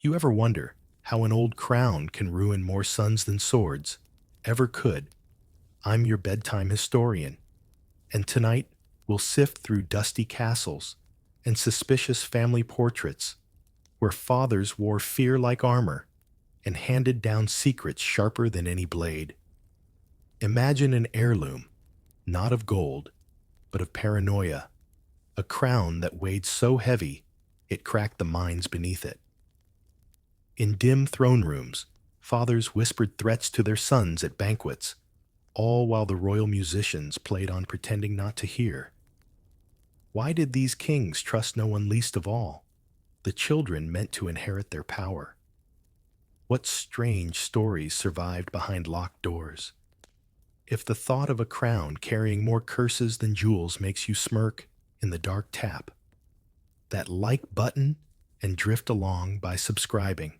You ever wonder how an old crown can ruin more sons than swords ever could? I'm your bedtime historian, and tonight we'll sift through dusty castles and suspicious family portraits where fathers wore fear like armor and handed down secrets sharper than any blade. Imagine an heirloom, not of gold, but of paranoia, a crown that weighed so heavy it cracked the minds beneath it. In dim throne rooms, fathers whispered threats to their sons at banquets, all while the royal musicians played on pretending not to hear. Why did these kings trust no one least of all? The children meant to inherit their power. What strange stories survived behind locked doors? If the thought of a crown carrying more curses than jewels makes you smirk in the dark, tap that like button and drift along by subscribing.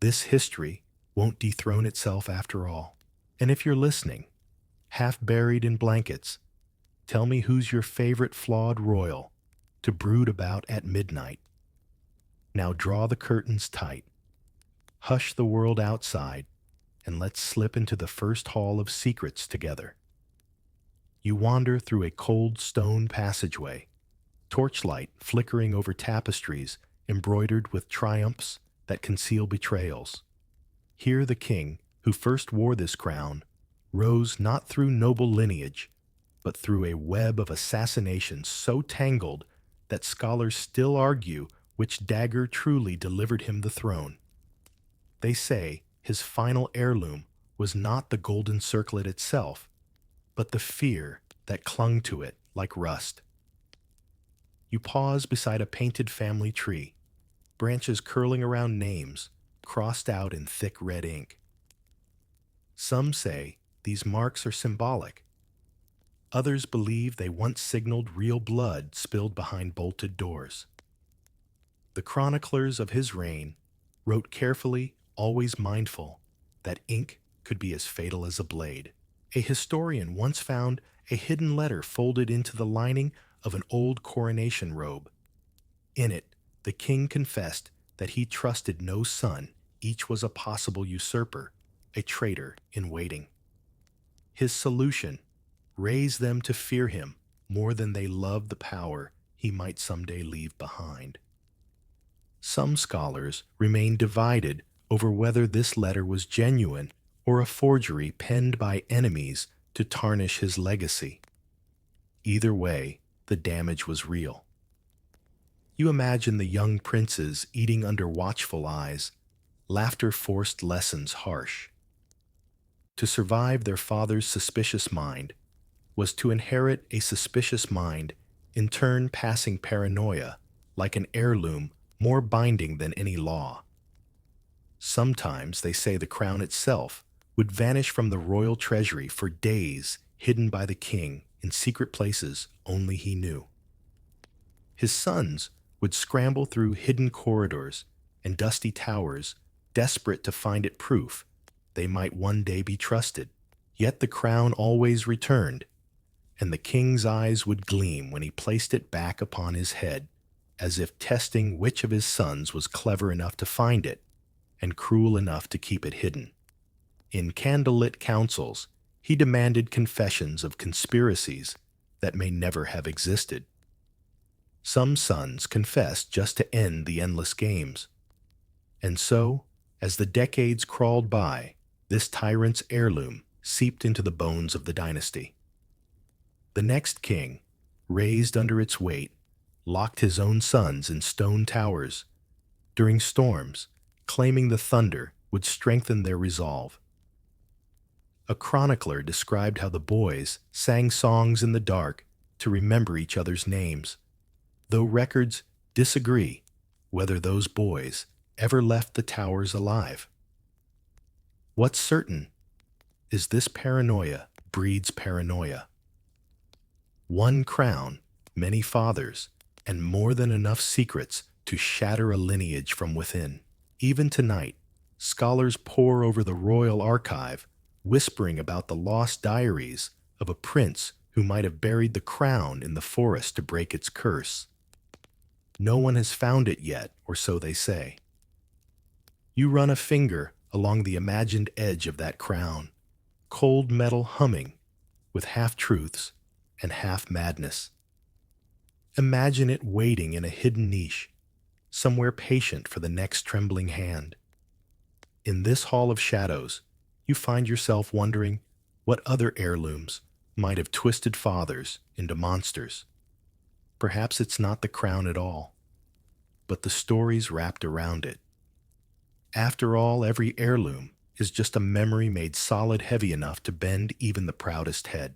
This history won't dethrone itself after all. And if you're listening, half buried in blankets, tell me who's your favorite flawed royal to brood about at midnight. Now draw the curtains tight, hush the world outside, and let's slip into the first hall of secrets together. You wander through a cold stone passageway, torchlight flickering over tapestries embroidered with triumphs that conceal betrayals. Here the king, who first wore this crown, rose not through noble lineage, but through a web of assassinations so tangled that scholars still argue which dagger truly delivered him the throne. They say his final heirloom was not the golden circlet itself, but the fear that clung to it like rust. You pause beside a painted family tree, branches curling around names crossed out in thick red ink. Some say these marks are symbolic. Others believe they once signaled real blood spilled behind bolted doors. The chroniclers of his reign wrote carefully, always mindful that ink could be as fatal as a blade. A historian once found a hidden letter folded into the lining of an old coronation robe. In it, the king confessed that he trusted no son, each was a possible usurper, a traitor in waiting. His solution: raise them to fear him more than they loved the power he might someday leave behind. Some scholars remain divided over whether this letter was genuine or a forgery penned by enemies to tarnish his legacy. Either way, the damage was real. You imagine the young princes eating under watchful eyes, laughter forced lessons harsh. To survive their father's suspicious mind was to inherit a suspicious mind, in turn passing paranoia like an heirloom more binding than any law. Sometimes they say the crown itself would vanish from the royal treasury for days, hidden by the king in secret places only he knew. His sons would scramble through hidden corridors and dusty towers, desperate to find it proof they might one day be trusted. Yet the crown always returned, and the king's eyes would gleam when he placed it back upon his head, as if testing which of his sons was clever enough to find it and cruel enough to keep it hidden. In candlelit councils, he demanded confessions of conspiracies that may never have existed. Some sons confessed just to end the endless games. And so, as the decades crawled by, this tyrant's heirloom seeped into the bones of the dynasty. The next king, raised under its weight, locked his own sons in stone towers during storms, claiming the thunder would strengthen their resolve. A chronicler described how the boys sang songs in the dark to remember each other's names, though records disagree whether those boys ever left the towers alive. What's certain is this paranoia breeds paranoia. One crown, many fathers, and more than enough secrets to shatter a lineage from within. Even tonight, scholars pore over the royal archive, whispering about the lost diaries of a prince who might have buried the crown in the forest to break its curse. No one has found it yet, or so they say. You run a finger along the imagined edge of that crown, cold metal humming with half-truths and half-madness. Imagine it waiting in a hidden niche, somewhere patient for the next trembling hand. In this hall of shadows, you find yourself wondering what other heirlooms might have twisted fathers into monsters. Perhaps it's not the crown at all, but the stories wrapped around it. After all, every heirloom is just a memory made solid heavy enough to bend even the proudest head.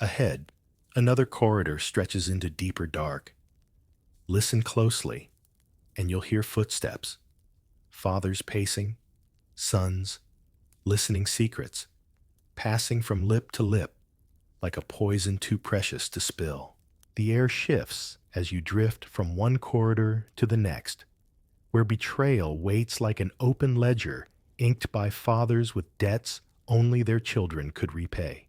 Ahead, another corridor stretches into deeper dark. Listen closely, and you'll hear footsteps, fathers pacing, sons listening secrets, passing from lip to lip like a poison too precious to spill. The air shifts as you drift from one corridor to the next, where betrayal waits like an open ledger inked by fathers with debts only their children could repay.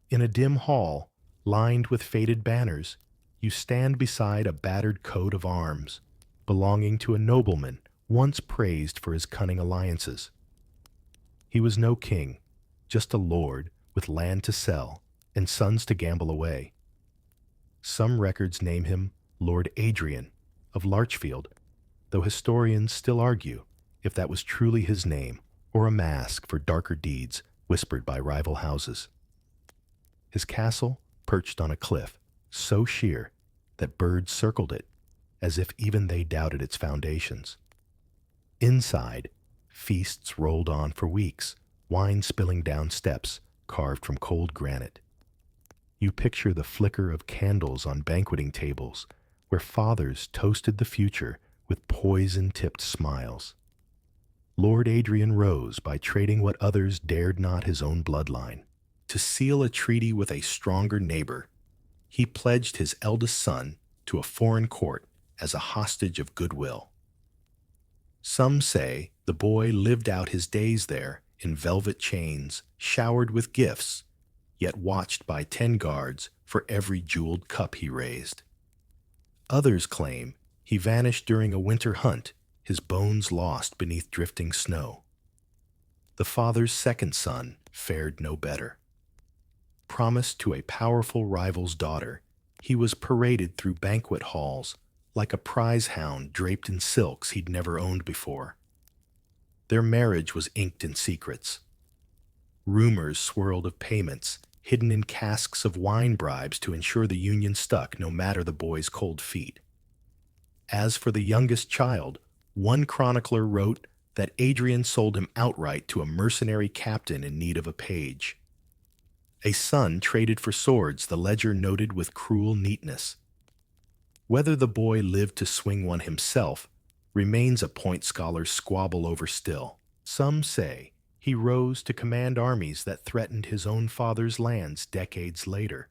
In a dim hall, lined with faded banners, you stand beside a battered coat of arms, belonging to a nobleman once praised for his cunning alliances. He was no king, just a lord with land to sell and sons to gamble away. Some records name him Lord Adrian of Larchfield, though historians still argue if that was truly his name or a mask for darker deeds whispered by rival houses. His castle perched on a cliff so sheer that birds circled it, as if even they doubted its foundations. Inside, feasts rolled on for weeks, wine spilling down steps carved from cold granite. You picture the flicker of candles on banqueting tables where fathers toasted the future with poison-tipped smiles. Lord Adrian rose by trading what others dared not, his own bloodline. To seal a treaty with a stronger neighbor, he pledged his eldest son to a foreign court as a hostage of goodwill. Some say the boy lived out his days there in velvet chains, showered with gifts, yet watched by 10 guards for every jeweled cup he raised. Others claim he vanished during a winter hunt, his bones lost beneath drifting snow. The father's second son fared no better. Promised to a powerful rival's daughter, he was paraded through banquet halls like a prize hound draped in silks he'd never owned before. Their marriage was inked in secrets. Rumors swirled of payments hidden in casks of wine bribes to ensure the union stuck no matter the boy's cold feet. As for the youngest child, one chronicler wrote that Adrian sold him outright to a mercenary captain in need of a page. A son traded for swords, the ledger noted with cruel neatness. Whether the boy lived to swing one himself remains a point scholars squabble over still. Some say he rose to command armies that threatened his own father's lands decades later.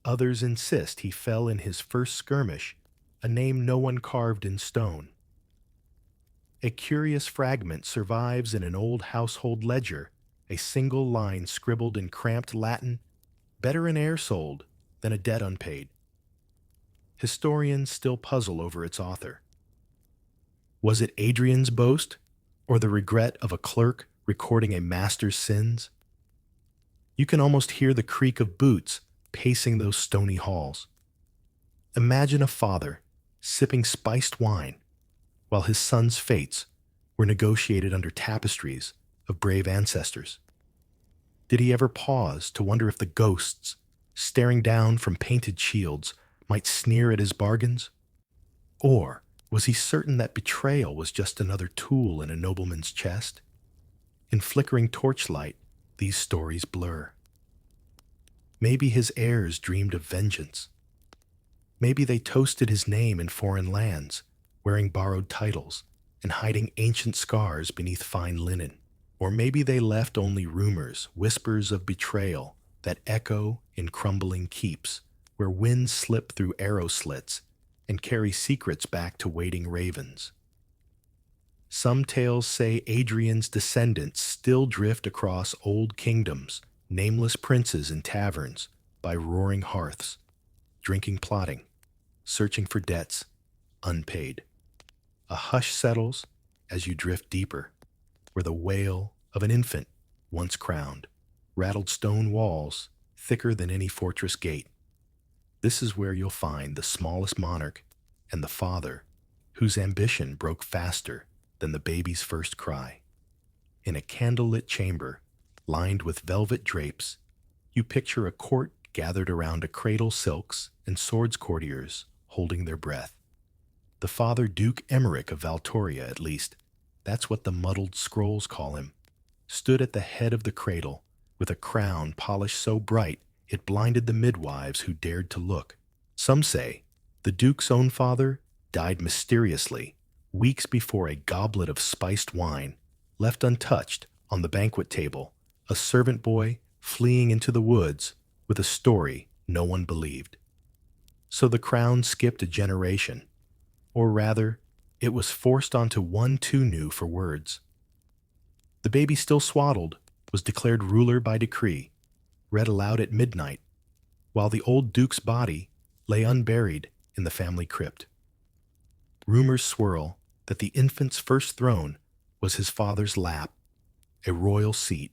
Others insist he fell in his first skirmish, a name no one carved in stone. A curious fragment survives in an old household ledger, a single line scribbled in cramped Latin, better an heir sold than a debt unpaid. Historians still puzzle over its author. Was it Adrian's boast, or the regret of a clerk recording a master's sins? You can almost hear the creak of boots pacing those stony halls. Imagine a father sipping spiced wine while his son's fates were negotiated under tapestries of brave ancestors. Did he ever pause to wonder if the ghosts, staring down from painted shields, might sneer at his bargains? Or was he certain that betrayal was just another tool in a nobleman's chest? In flickering torchlight, these stories blur. Maybe his heirs dreamed of vengeance. Maybe they toasted his name in foreign lands, wearing borrowed titles and hiding ancient scars beneath fine linen. Or maybe they left only rumors, whispers of betrayal that echo in crumbling keeps, where winds slip through arrow slits and carry secrets back to waiting ravens. Some tales say Adrian's descendants still drift across old kingdoms, nameless princes in taverns, by roaring hearths, drinking, plotting, searching for debts unpaid. A hush settles as you drift deeper, where the wail of an infant, once crowned, rattled stone walls thicker than any fortress gate. This is where you'll find the smallest monarch and the father whose ambition broke faster than the baby's first cry. In a candlelit chamber, lined with velvet drapes, you picture a court gathered around a cradle, silks and swords courtiers holding their breath. The father Duke Emmerich of Valtoria, at least, that's what the muddled scrolls call him, stood at the head of the cradle with a crown polished so bright it blinded the midwives who dared to look. Some say the Duke's own father died mysteriously weeks before a goblet of spiced wine, left untouched on the banquet table, a servant boy fleeing into the woods with a story no one believed. So the crown skipped a generation, or rather, it was forced onto one too new for words. The baby, still swaddled, was declared ruler by decree, read aloud at midnight, while the old duke's body lay unburied in the family crypt. Rumors swirl that the infant's first throne was his father's lap, a royal seat,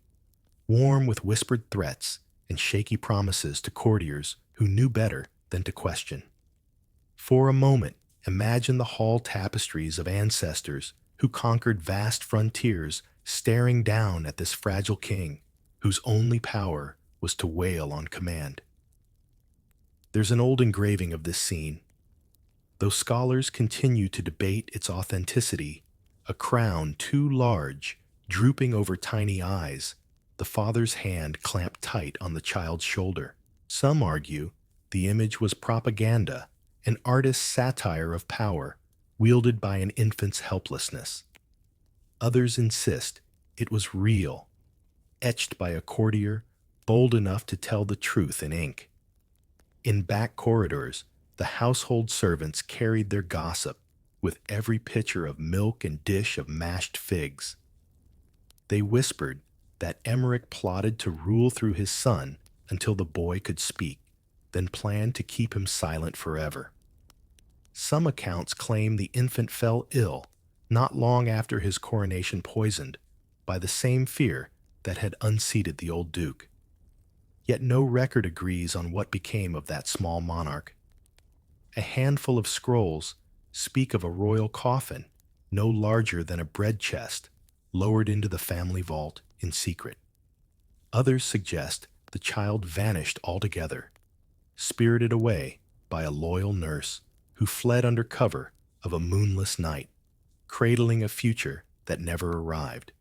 warm with whispered threats and shaky promises to courtiers who knew better than to question. For a moment, imagine the hall tapestries of ancestors who conquered vast frontiers staring down at this fragile king, whose only power was to wail on command. There's an old engraving of this scene. Though scholars continue to debate its authenticity, a crown too large, drooping over tiny eyes, the father's hand clamped tight on the child's shoulder. Some argue the image was propaganda, an artist's satire of power, wielded by an infant's helplessness. Others insist it was real, etched by a courtier bold enough to tell the truth in ink. In back corridors, the household servants carried their gossip with every pitcher of milk and dish of mashed figs. They whispered that Emmerich plotted to rule through his son until the boy could speak, then planned to keep him silent forever. Some accounts claim the infant fell ill not long after his coronation, poisoned by the same fear that had unseated the old duke. Yet no record agrees on what became of that small monarch. A handful of scrolls speak of a royal coffin no larger than a bread chest, lowered into the family vault in secret. Others suggest the child vanished altogether, spirited away by a loyal nurse who fled under cover of a moonless night, cradling a future that never arrived.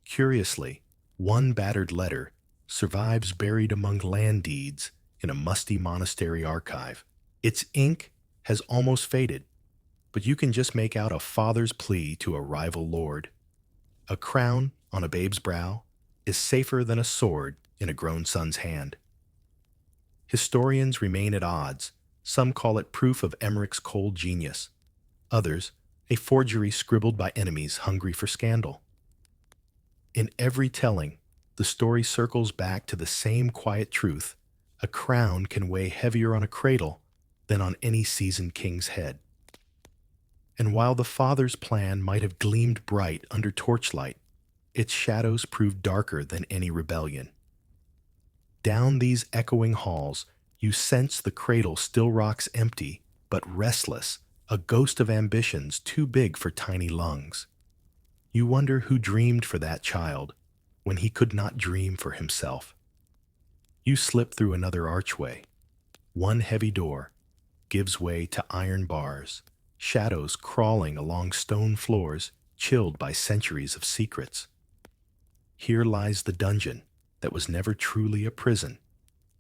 Curiously, one battered letter survives buried among land deeds in a musty monastery archive. Its ink has almost faded, but you can just make out a father's plea to a rival lord. A crown on a babe's brow is safer than a sword in a grown son's hand. Historians remain at odds. Some call it proof of Emmerich's cold genius. Others, a forgery scribbled by enemies hungry for scandal. In every telling, the story circles back to the same quiet truth: a crown can weigh heavier on a cradle than on any seasoned king's head. And while the father's plan might have gleamed bright under torchlight, its shadows proved darker than any rebellion. Down these echoing halls, you sense the cradle still rocks empty, but restless, a ghost of ambitions too big for tiny lungs. You wonder who dreamed for that child when he could not dream for himself. You slip through another archway. One heavy door gives way to iron bars, shadows crawling along stone floors, chilled by centuries of secrets. Here lies the dungeon that was never truly a prison,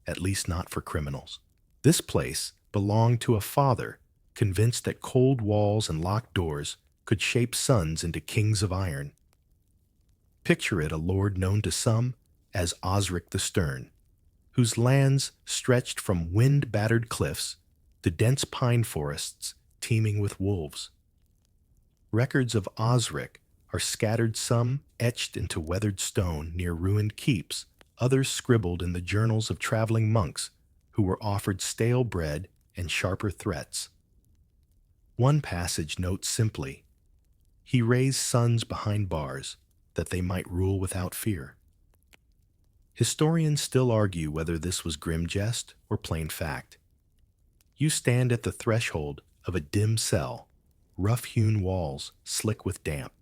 at least not for criminals. This place belonged to a father convinced that cold walls and locked doors could shape sons into kings of iron. Picture it a lord known to some as Osric the Stern, whose lands stretched from wind-battered cliffs to dense pine forests teeming with wolves. Records of Osric are scattered, some etched into weathered stone near ruined keeps, others scribbled in the journals of traveling monks who were offered stale bread and sharper threats. One passage notes simply, "He raised sons behind bars, that they might rule without fear." Historians still argue whether this was grim jest or plain fact. You stand at the threshold of a dim cell, rough-hewn walls slick with damp.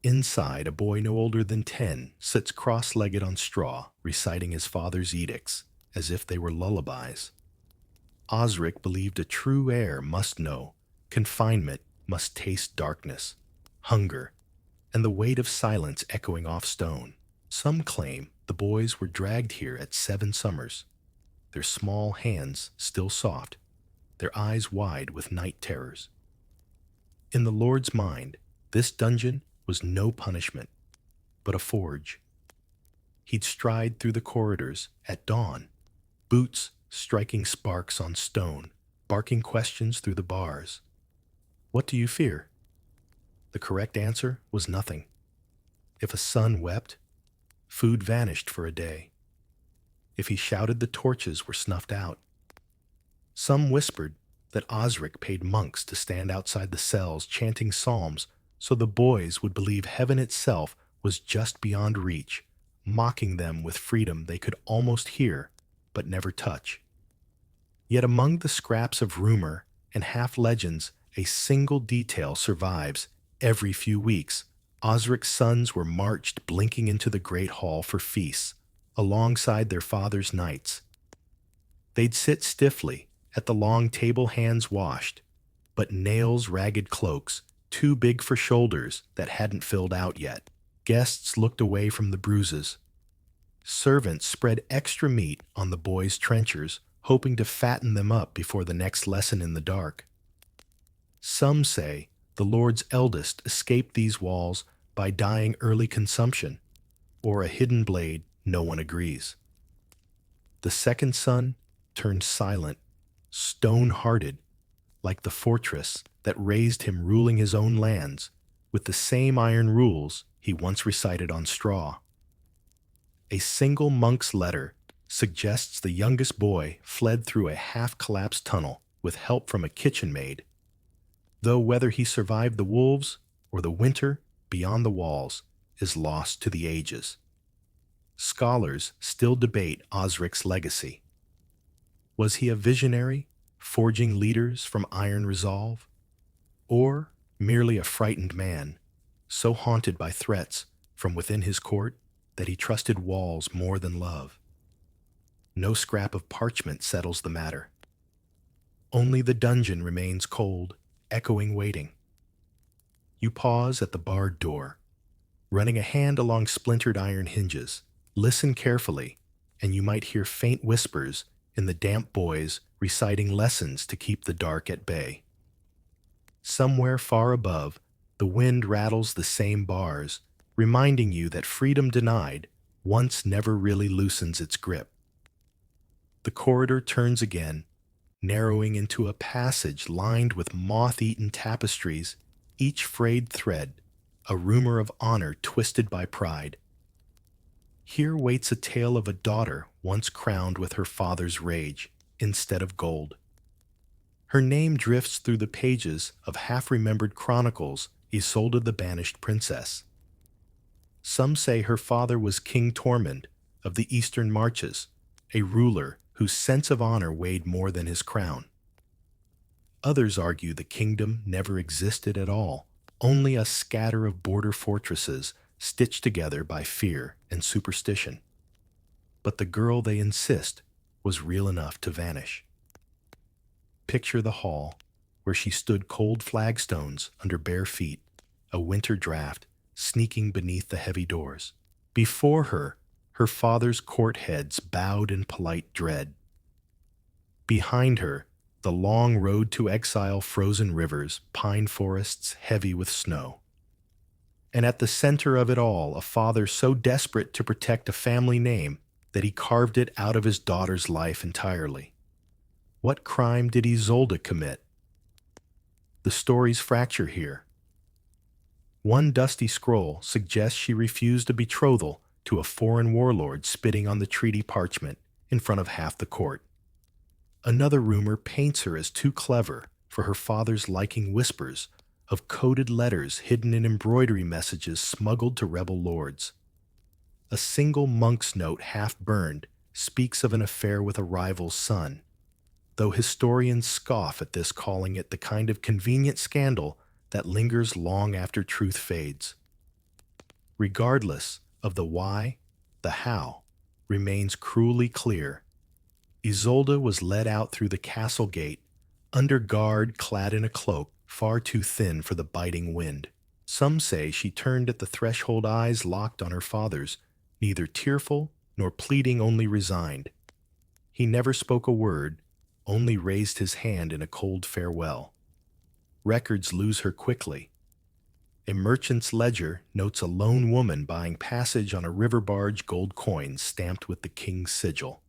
Inside, a boy no older than 10 sits cross-legged on straw, reciting his father's edicts as if they were lullabies. Osric believed a true heir must know confinement must taste darkness, hunger, and the weight of silence echoing off stone. Some claim the boys were dragged here at 7 summers, their small hands still soft, their eyes wide with night terrors. In the Lord's mind, this dungeon was no punishment, but a forge. He'd stride through the corridors at dawn, boots striking sparks on stone, barking questions through the bars. "What do you fear?" The correct answer was nothing. If a son wept, food vanished for a day. If he shouted, the torches were snuffed out. Some whispered that Osric paid monks to stand outside the cells chanting psalms so the boys would believe heaven itself was just beyond reach, mocking them with freedom they could almost hear but never touch. Yet among the scraps of rumor and half-legends, a single detail survives. Every few weeks, Osric's sons were marched blinking into the great hall for feasts, alongside their father's knights. They'd sit stiffly at the long table, hands washed, but nails ragged cloaks, too big for shoulders that hadn't filled out yet. Guests looked away from the bruises. Servants spread extra meat on the boys' trenchers, hoping to fatten them up before the next lesson in the dark. Some say the Lord's eldest escaped these walls by dying early consumption, or a hidden blade, no one agrees. The second son turned silent, stone-hearted, like the fortress that raised him, ruling his own lands with the same iron rules he once recited on straw. A single monk's letter suggests the youngest boy fled through a half-collapsed tunnel with help from a kitchen maid, though whether he survived the wolves or the winter beyond the walls is lost to the ages. Scholars still debate Osric's legacy. Was he a visionary, forging leaders from iron resolve? Or merely a frightened man, so haunted by threats from within his court that he trusted walls more than love? No scrap of parchment settles the matter. Only the dungeon remains cold, echoing, waiting. You pause at the barred door, running a hand along splintered iron hinges. Listen carefully, and you might hear faint whispers in the damp boys reciting lessons to keep the dark at bay. Somewhere far above, the wind rattles the same bars, reminding you that freedom denied once never really loosens its grip. The corridor turns again, narrowing into a passage lined with moth-eaten tapestries, each frayed thread, a rumor of honor twisted by pride. Here waits a tale of a daughter once crowned with her father's rage instead of gold. Her name drifts through the pages of half-remembered chronicles, Isolde the Banished Princess. Some say her father was King Tormund of the Eastern Marches, a ruler whose sense of honor weighed more than his crown. Others argue the kingdom never existed at all, only a scatter of border fortresses stitched together by fear and superstition. But the girl, they insist, was real enough to vanish. Picture the hall, where she stood, cold flagstones under bare feet, a winter draft sneaking beneath the heavy doors. Before her, her father's court heads bowed in polite dread. Behind her, the long road to exile, frozen rivers, pine forests heavy with snow. And at the center of it all, a father so desperate to protect a family name that he carved it out of his daughter's life entirely. What crime did Isolde commit? The stories fracture here. One dusty scroll suggests she refused a betrothal to a foreign warlord, spitting on the treaty parchment in front of half the court. Another rumor paints her as too clever, for her father's liking whispers of coded letters hidden in embroidery messages smuggled to rebel lords. A single monk's note, half burned, speaks of an affair with a rival's son, though historians scoff at this, calling it the kind of convenient scandal that lingers long after truth fades. Regardless of the why, the how remains cruelly clear. Isolde was led out through the castle gate, under guard, clad in a cloak far too thin for the biting wind. Some say she turned at the threshold, eyes locked on her father's, neither tearful nor pleading, only resigned. He never spoke a word, only raised his hand in a cold farewell. Records lose her quickly. A merchant's ledger notes a lone woman buying passage on a river barge, gold coins stamped with the king's sigil.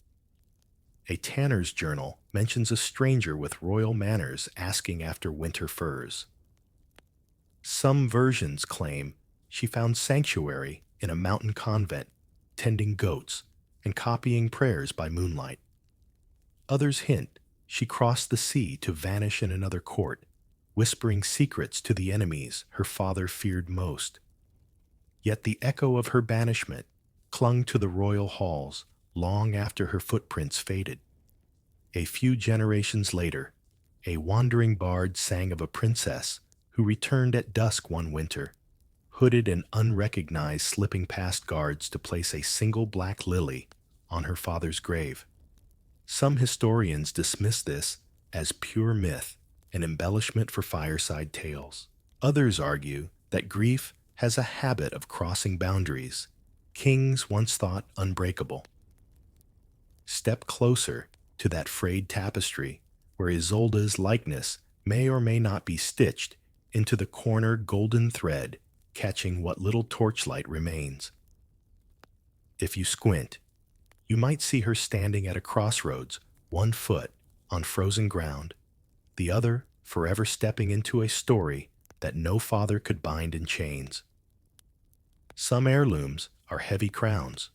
A tanner's journal mentions a stranger with royal manners asking after winter furs. Some versions claim she found sanctuary in a mountain convent, tending goats and copying prayers by moonlight. Others hint she crossed the sea to vanish in another court, whispering secrets to the enemies her father feared most. Yet the echo of her banishment clung to the royal halls long after her footprints faded. A few generations later, a wandering bard sang of a princess who returned at dusk one winter, hooded and unrecognized, slipping past guards to place a single black lily on her father's grave. Some historians dismiss this as pure myth, an embellishment for fireside tales. Others argue that grief has a habit of crossing boundaries, kings once thought unbreakable. Step closer to that frayed tapestry where Isolde's likeness may or may not be stitched into the corner, golden thread catching what little torchlight remains. If you squint, you might see her standing at a crossroads, one foot on frozen ground, the other forever stepping into a story that no father could bind in chains. Some heirlooms are heavy crowns.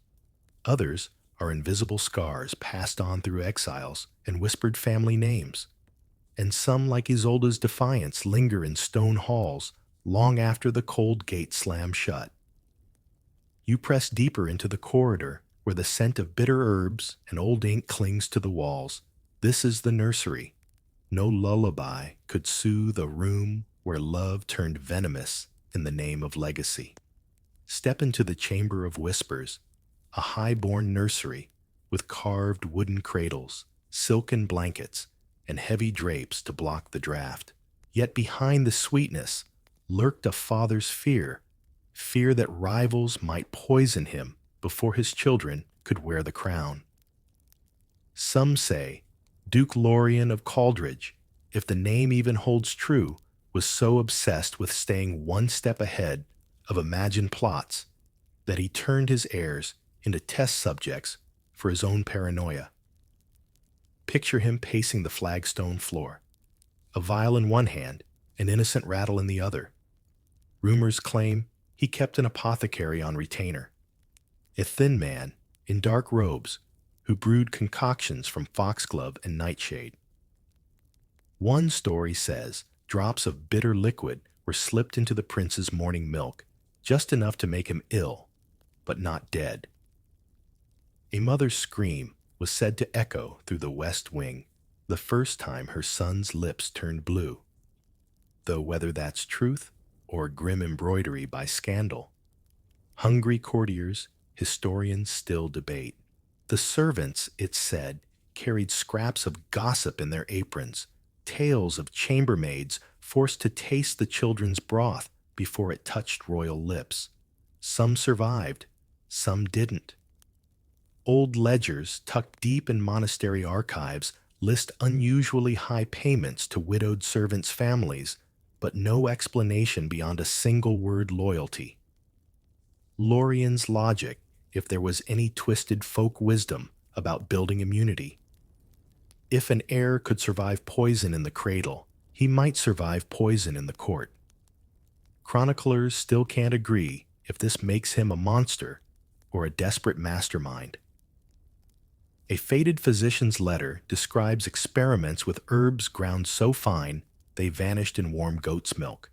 Others are invisible scars passed on through exiles and whispered family names. And some, like Isolde's defiance, linger in stone halls long after the cold gate slams shut. You press deeper into the corridor where the scent of bitter herbs and old ink clings to the walls. This is the nursery. No lullaby could soothe a room where love turned venomous in the name of legacy. Step into the chamber of whispers, a high-born nursery with carved wooden cradles, silken blankets, and heavy drapes to block the draft. Yet behind the sweetness lurked a father's fear that rivals might poison him before his children could wear the crown. Some say Duke Lorien of Caldridge, if the name even holds true, was so obsessed with staying one step ahead of imagined plots that he turned his heirs into test subjects for his own paranoia. Picture him pacing the flagstone floor, a vial in one hand, an innocent rattle in the other. Rumors claim he kept an apothecary on retainer, a thin man in dark robes who brewed concoctions from foxglove and nightshade. One story says drops of bitter liquid were slipped into the prince's morning milk, just enough to make him ill, but not dead. A mother's scream was said to echo through the west wing the first time her son's lips turned blue, though whether that's truth or grim embroidery by scandal, hungry courtiers, historians still debate. The servants, it's said, carried scraps of gossip in their aprons, tales of chambermaids forced to taste the children's broth before it touched royal lips. Some survived, some didn't. Old ledgers tucked deep in monastery archives list unusually high payments to widowed servants' families, but no explanation beyond a single word: loyalty. Lorien's logic, if there was any twisted folk wisdom about building immunity. If an heir could survive poison in the cradle, he might survive poison in the court. Chroniclers still can't agree if this makes him a monster or a desperate mastermind. A faded physician's letter describes experiments with herbs ground so fine they vanished in warm goat's milk.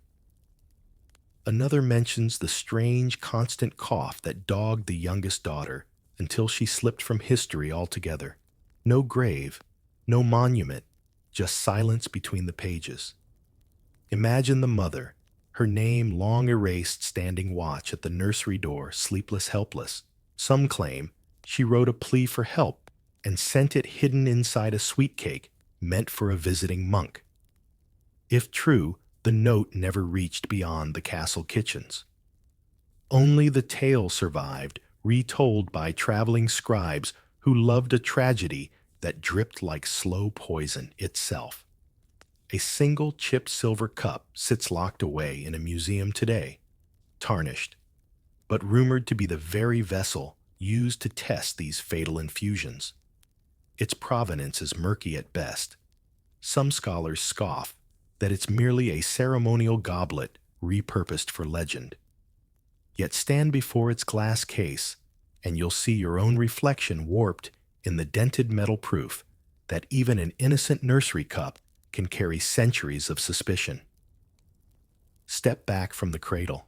Another mentions the strange, constant cough that dogged the youngest daughter until she slipped from history altogether. No grave, no monument, just silence between the pages. Imagine the mother, her name long erased, standing watch at the nursery door, sleepless, helpless. Some claim she wrote a plea for help and sent it hidden inside a sweet cake meant for a visiting monk. If true, the note never reached beyond the castle kitchens. Only the tale survived, retold by traveling scribes who loved a tragedy that dripped like slow poison itself. A single chipped silver cup sits locked away in a museum today, tarnished, but rumored to be the very vessel used to test these fatal infusions. Its provenance is murky at best. Some scholars scoff that it's merely a ceremonial goblet repurposed for legend. Yet stand before its glass case, and you'll see your own reflection warped in the dented metal proof that even an innocent nursery cup can carry centuries of suspicion. Step back from the cradle.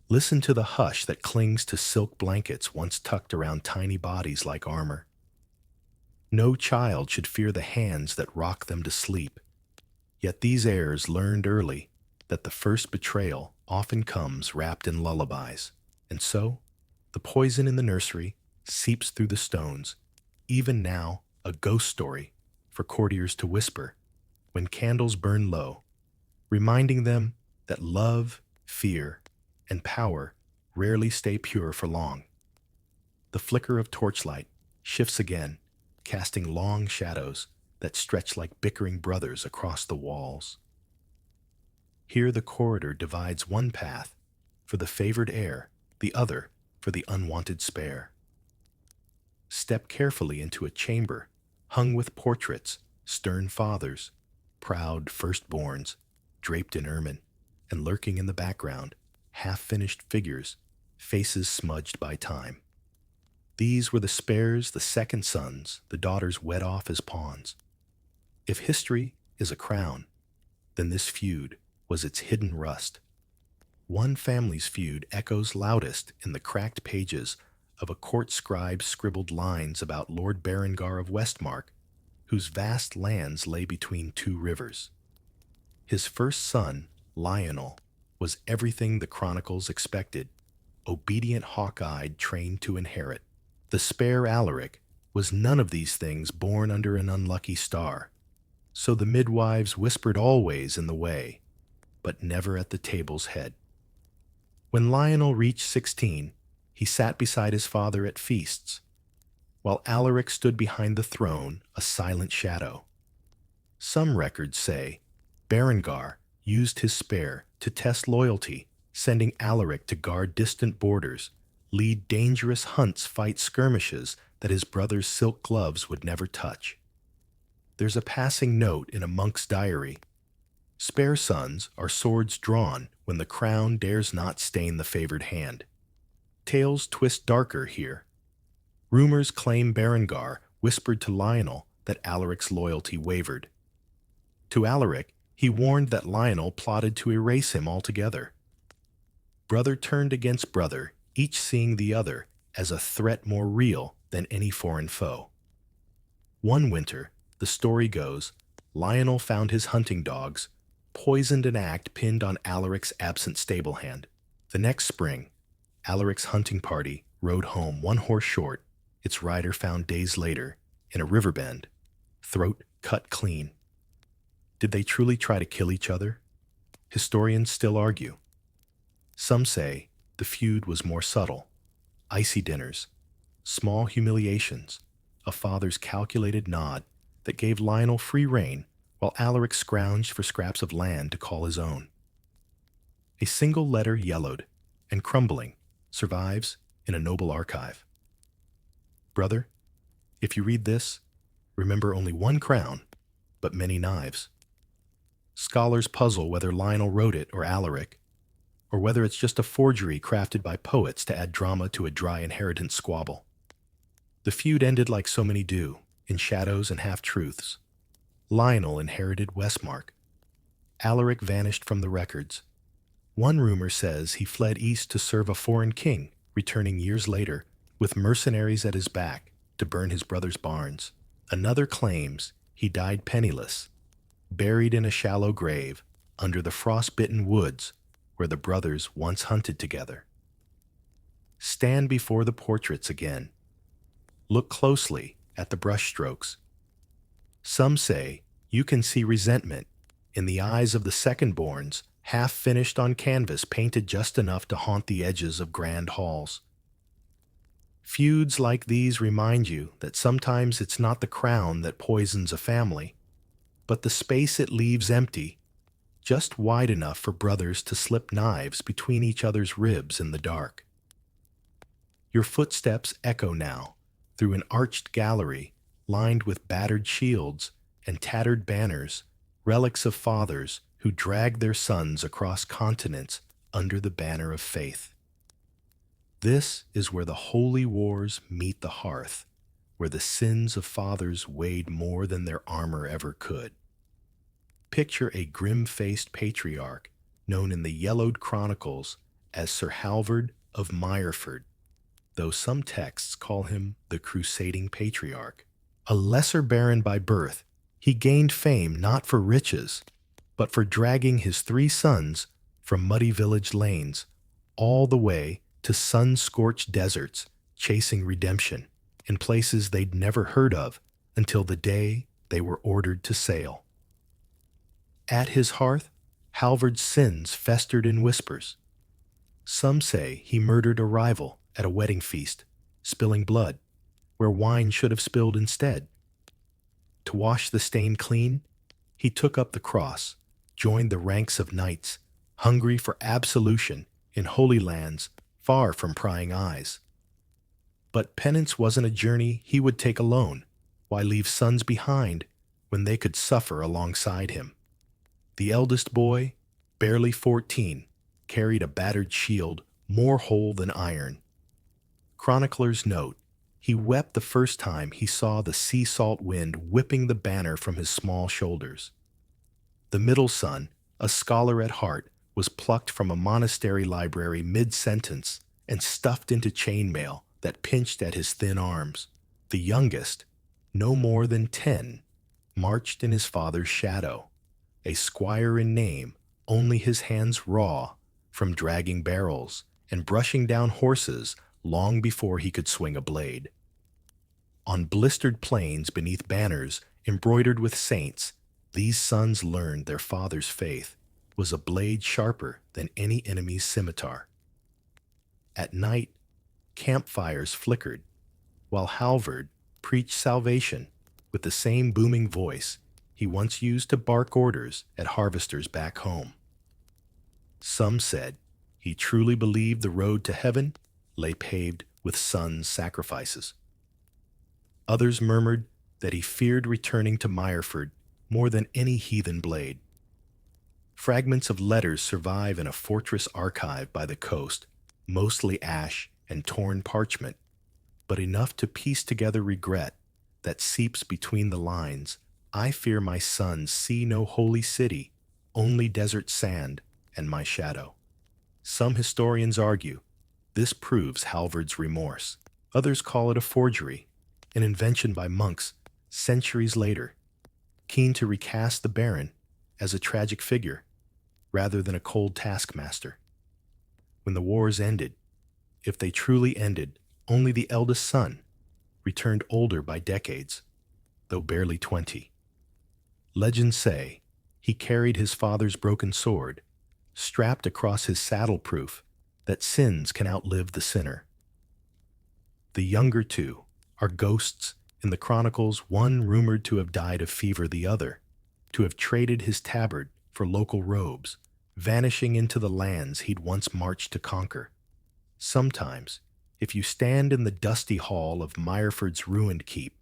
Listen to the hush that clings to silk blankets once tucked around tiny bodies like armor. No child should fear the hands that rock them to sleep. Yet these heirs learned early that the first betrayal often comes wrapped in lullabies, and so the poison in the nursery seeps through the stones, even now a ghost story for courtiers to whisper when candles burn low, reminding them that love, fear, and power rarely stay pure for long. The flicker of torchlight shifts again, casting long shadows that stretch like bickering brothers across the walls. Here the corridor divides one path for the favored heir, the other for the unwanted spare. Step carefully into a chamber hung with portraits, stern fathers, proud firstborns, draped in ermine, and lurking in the background, half-finished figures, faces smudged by time. These were the spares the second sons the daughters wed off as pawns. If history is a crown, then this feud was its hidden rust. One family's feud echoes loudest in the cracked pages of a court scribe's scribbled lines about Lord Berengar of Westmark, whose vast lands lay between two rivers. His first son, Lionel, was everything the chronicles expected, obedient hawk-eyed trained to inherit. The spare Alaric was none of these things, born under an unlucky star. So the midwives whispered always in the way, but never at the table's head. When Lionel reached 16, he sat beside his father at feasts, while Alaric stood behind the throne, a silent shadow. Some records say Berengar used his spare to test loyalty, sending Alaric to guard distant borders, lead dangerous hunts, fight skirmishes that his brother's silk gloves would never touch. There's a passing note in a monk's diary. Spare sons are swords drawn when the crown dares not stain the favored hand. Tales twist darker here. Rumors claim Berengar whispered to Lionel that Alaric's loyalty wavered. To Alaric, he warned that Lionel plotted to erase him altogether. Brother turned against brother, each seeing the other as a threat more real than any foreign foe. One winter, the story goes, Lionel found his hunting dogs, poisoned an axe pinned on Alaric's absent stable hand. The next spring, Alaric's hunting party rode home one horse short, its rider found days later in a river bend, throat cut clean. Did they truly try to kill each other? Historians still argue. Some say the feud was more subtle. Icy dinners, small humiliations, a father's calculated nod that gave Lionel free rein while Alaric scrounged for scraps of land to call his own. A single letter, yellowed and crumbling, survives in a noble archive. Brother, if you read this, remember only one crown, but many knives. Scholars puzzle whether Lionel wrote it or Alaric, or whether it's just a forgery crafted by poets to add drama to a dry inheritance squabble. The feud ended like so many do, in shadows and half-truths. Lionel inherited Westmark, Alaric vanished from the records. One rumor says he fled east to serve a foreign king, returning years later with mercenaries at his back to burn his brother's barns. Another claims he died penniless, buried in a shallow grave under the frost-bitten woods where the brothers once hunted together. Stand before the portraits again. Look closely at the brushstrokes. Some say you can see resentment in the eyes of the second-borns, half finished on canvas painted just enough to haunt the edges of grand halls. Feuds like these remind you that sometimes it's not the crown that poisons a family, but the space it leaves empty, just wide enough for brothers to slip knives between each other's ribs in the dark. Your footsteps echo now through an arched gallery lined with battered shields and tattered banners, relics of fathers who dragged their sons across continents under the banner of faith. This is where the holy wars meet the hearth, where the sins of fathers weighed more than their armor ever could. Picture a grim-faced patriarch known in the yellowed chronicles as Sir Halvard of Myreford, though some texts call him the crusading patriarch. A lesser baron by birth, he gained fame not for riches, but for dragging his 3 sons from muddy village lanes all the way to sun-scorched deserts, chasing redemption in places they'd never heard of until the day they were ordered to sail. At his hearth, Halvard's sins festered in whispers. Some say he murdered a rival at a wedding feast, spilling blood where wine should have spilled instead. To wash the stain clean, he took up the cross, joined the ranks of knights, hungry for absolution in holy lands far from prying eyes. But penance wasn't a journey he would take alone. Why leave sons behind when they could suffer alongside him? The eldest boy, barely 14, carried a battered shield more whole than iron. Chroniclers note, he wept the first time he saw the sea salt wind whipping the banner from his small shoulders. The middle son, a scholar at heart, was plucked from a monastery library mid-sentence and stuffed into chainmail that pinched at his thin arms. The youngest, no more than 10, marched in his father's shadow, a squire in name, only his hands raw from dragging barrels and brushing down horses long before he could swing a blade. On blistered plains beneath banners embroidered with saints, these sons learned their father's faith was a blade sharper than any enemy's scimitar. At night, campfires flickered, while Halvard preached salvation with the same booming voice he once used to bark orders at harvesters back home. Some said he truly believed the road to heaven lay paved with sons' sacrifices. Others murmured that he feared returning to Myreford more than any heathen blade. Fragments of letters survive in a fortress archive by the coast, mostly ash and torn parchment, but enough to piece together regret that seeps between the lines. I fear my sons see no holy city, only desert sand and my shadow. Some historians argue this proves Halvard's remorse. Others call it a forgery, an invention by monks centuries later, keen to recast the Baron as a tragic figure rather than a cold taskmaster. When the wars ended, if they truly ended, only the eldest son returned older by decades, though barely 20. Legends say he carried his father's broken sword, strapped across his saddle proof that sins can outlive the sinner. The younger two are ghosts in the chronicles, one rumored to have died of fever, the other to have traded his tabard for local robes, vanishing into the lands he'd once marched to conquer. Sometimes, if you stand in the dusty hall of Myreford's ruined keep,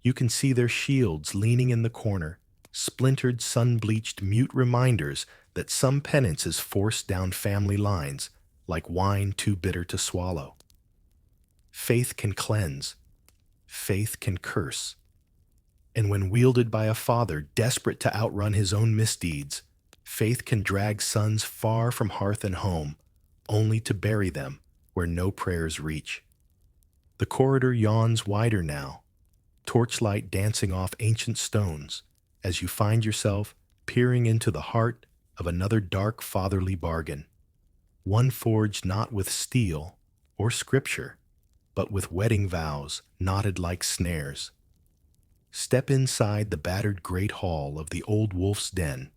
you can see their shields leaning in the corner, splintered, sun-bleached, mute reminders that some penance is forced down family lines, like wine too bitter to swallow. Faith can cleanse. Faith can curse. And when wielded by a father desperate to outrun his own misdeeds, Faith can drag sons far from hearth and home, only to bury them where no prayers reach. The corridor yawns wider now, torchlight dancing off ancient stones, as you find yourself peering into the heart of another dark fatherly bargain, one forged not with steel or scripture, but with wedding vows knotted like snares. Step inside the battered great hall of the old wolf's den,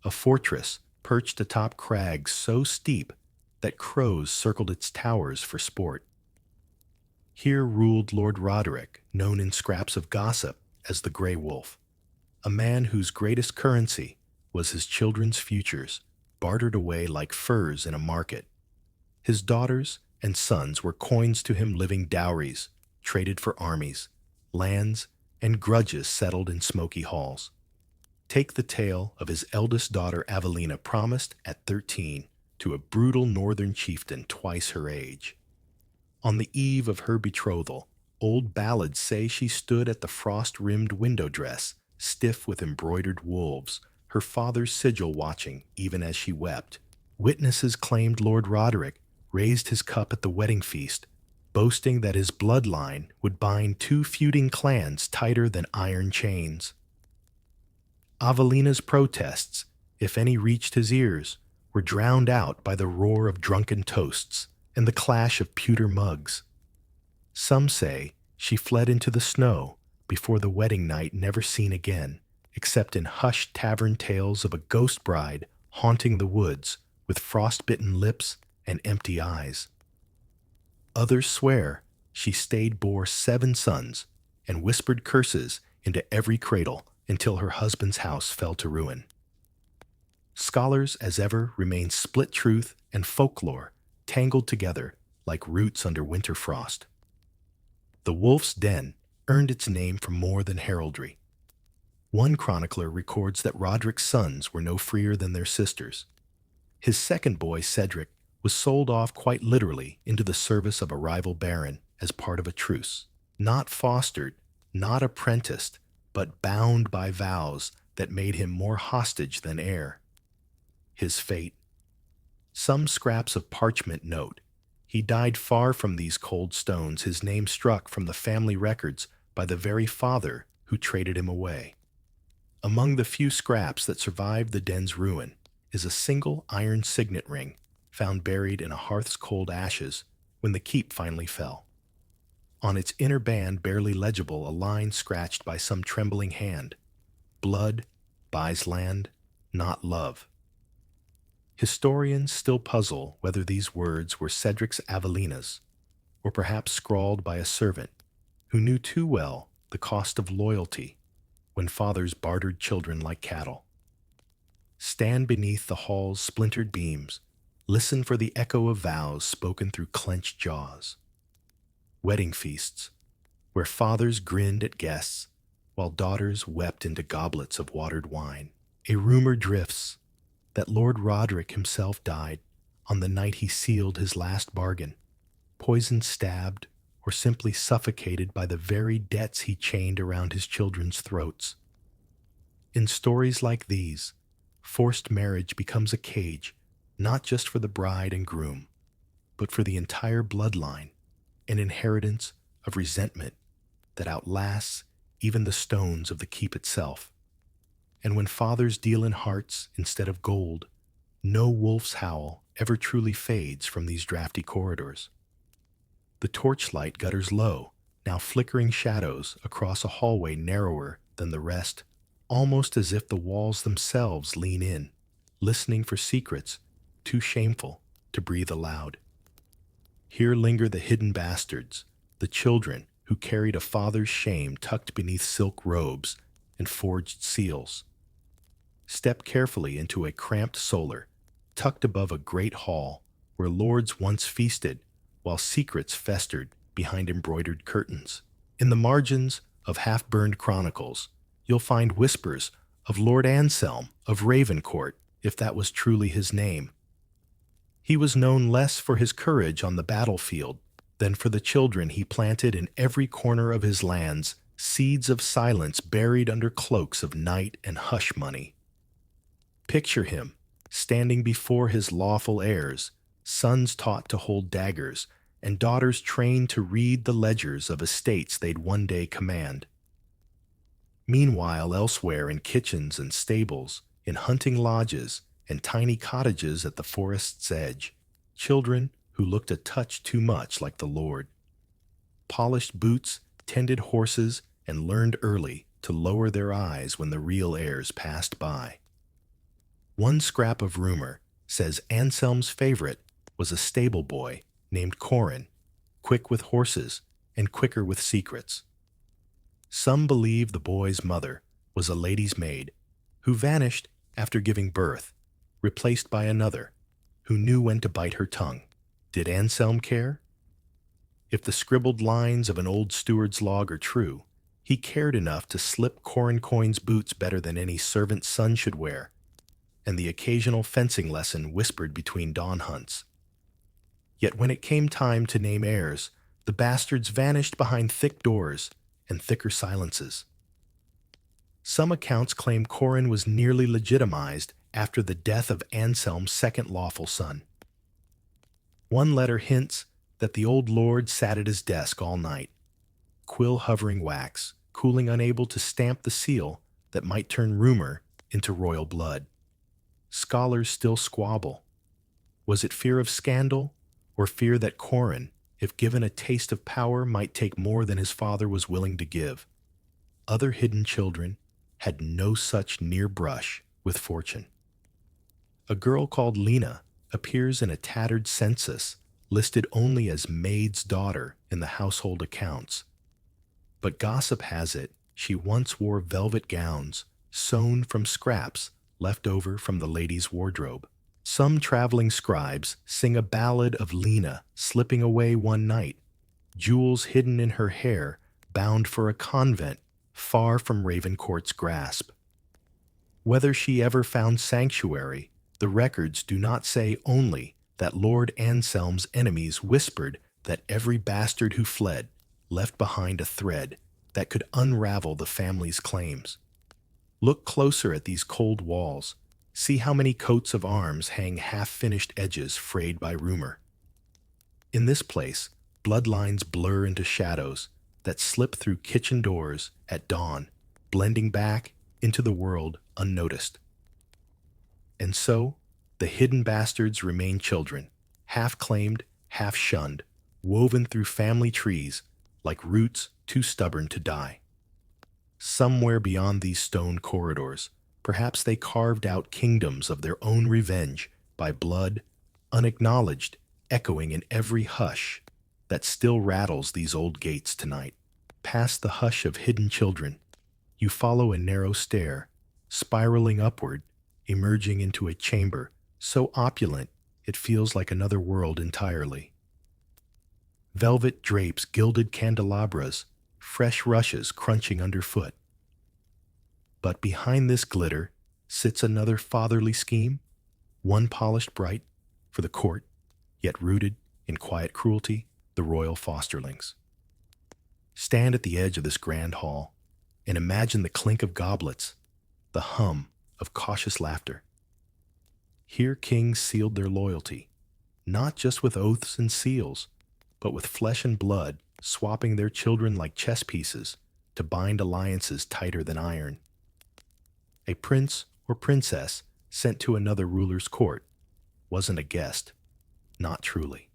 a fortress perched atop crags so steep that crows circled its towers for sport. Here ruled Lord Roderick, known in scraps of gossip as the Grey Wolf, a man whose greatest currency was his children's futures, bartered away like furs in a market. His daughters and sons were coins to him, living dowries, traded for armies, lands, and grudges settled in smoky halls. Take the tale of his eldest daughter Avelina, promised at 13 to a brutal northern chieftain twice her age. On the eve of her betrothal, old ballads say she stood at the frost-rimmed window dress, stiff with embroidered wolves, her father's sigil watching even as she wept. Witnesses claimed Lord Roderick raised his cup at the wedding feast, boasting that his bloodline would bind two feuding clans tighter than iron chains. Avelina's protests, if any reached his ears, were drowned out by the roar of drunken toasts and the clash of pewter mugs. Some say she fled into the snow before the wedding night, never seen again, except in hushed tavern tales of a ghost bride haunting the woods with frostbitten lips and empty eyes. Others swear she bore 7 sons and whispered curses into every cradle until her husband's house fell to ruin. Scholars, as ever, remain split truth and folklore, tangled together like roots under winter frost. The Wolf's Den earned its name from more than heraldry. One chronicler records that Roderick's sons were no freer than their sisters. His second boy, Cedric, was sold off quite literally into the service of a rival baron as part of a truce. Not fostered, not apprenticed, but bound by vows that made him more hostage than heir. His fate. Some scraps of parchment note he died far from these cold stones, his name struck from the family records by the very father who traded him away. Among the few scraps that survived the den's ruin is a single iron signet ring found buried in a hearth's cold ashes when the keep finally fell. On its inner band, barely legible, a line scratched by some trembling hand: "Blood buys land, not love." Historians still puzzle whether these words were Cedric's Avelina's, or perhaps scrawled by a servant who knew too well the cost of loyalty when fathers bartered children like cattle. Stand beneath the hall's splintered beams, listen for the echo of vows spoken through clenched jaws. Wedding feasts, where fathers grinned at guests while daughters wept into goblets of watered wine. A rumor drifts that Lord Roderick himself died on the night he sealed his last bargain, poisoned, stabbed, or simply suffocated by the very debts he chained around his children's throats. In stories like these, forced marriage becomes a cage, not just for the bride and groom, but for the entire bloodline, an inheritance of resentment that outlasts even the stones of the keep itself. And when fathers deal in hearts instead of gold, no wolf's howl ever truly fades from these drafty corridors. The torchlight gutters low, now flickering shadows across a hallway narrower than the rest, almost as if the walls themselves lean in, listening for secrets too shameful to breathe aloud. Here linger the hidden bastards, the children who carried a father's shame tucked beneath silk robes and forged seals. Step carefully into a cramped solar, tucked above a great hall where lords once feasted while secrets festered behind embroidered curtains. In the margins of half-burned chronicles, you'll find whispers of Lord Anselm of Ravencourt, if that was truly his name. He was known less for his courage on the battlefield than for the children he planted in every corner of his lands, seeds of silence buried under cloaks of night and hush money. Picture him, standing before his lawful heirs, sons taught to hold daggers, and daughters trained to read the ledgers of estates they'd one day command. Meanwhile, elsewhere in kitchens and stables, in hunting lodges, and tiny cottages at the forest's edge, children who looked a touch too much like the Lord, polished boots, tended horses, and learned early to lower their eyes when the real heirs passed by. One scrap of rumor says Anselm's favorite was a stable boy named Corin, quick with horses and quicker with secrets. Some believe the boy's mother was a lady's maid who vanished after giving birth, replaced by another who knew when to bite her tongue. Did Anselm care? If the scribbled lines of an old steward's log are true, he cared enough to slip Corin Coin's boots better than any servant's son should wear, and the occasional fencing lesson whispered between dawn hunts. Yet when it came time to name heirs, the bastards vanished behind thick doors and thicker silences. Some accounts claim Corin was nearly legitimized after the death of Anselm's second lawful son. One letter hints that the old lord sat at his desk all night, quill hovering wax, cooling, unable to stamp the seal that might turn rumor into royal blood. Scholars still squabble. Was it fear of scandal, or fear that Corin, if given a taste of power, might take more than his father was willing to give? Other hidden children had no such near brush with fortune. A girl called Lena appears in a tattered census, listed only as maid's daughter in the household accounts. But gossip has it she once wore velvet gowns sewn from scraps left over from the lady's wardrobe. Some traveling scribes sing a ballad of Lena slipping away one night, jewels hidden in her hair, bound for a convent far from Ravencourt's grasp. Whether she ever found sanctuary, the records do not say, only that Lord Anselm's enemies whispered that every bastard who fled left behind a thread that could unravel the family's claims. Look closer at these cold walls. See how many coats of arms hang half-finished edges frayed by rumor. In this place, bloodlines blur into shadows that slip through kitchen doors at dawn, blending back into the world unnoticed. And so, the hidden bastards remain children, half-claimed, half-shunned, woven through family trees like roots too stubborn to die. Somewhere beyond these stone corridors, perhaps they carved out kingdoms of their own revenge by blood, unacknowledged, echoing in every hush that still rattles these old gates tonight. Past the hush of hidden children, you follow a narrow stair, spiraling upward, emerging into a chamber so opulent it feels like another world entirely. Velvet drapes, gilded candelabras, fresh rushes crunching underfoot. But behind this glitter sits another fatherly scheme, one polished bright for the court, yet rooted in quiet cruelty, the royal fosterlings. Stand at the edge of this grand hall and imagine the clink of goblets, the hum of cautious laughter. Here kings sealed their loyalty, not just with oaths and seals, but with flesh and blood, swapping their children like chess pieces to bind alliances tighter than iron. A prince or princess sent to another ruler's court wasn't a guest, not truly.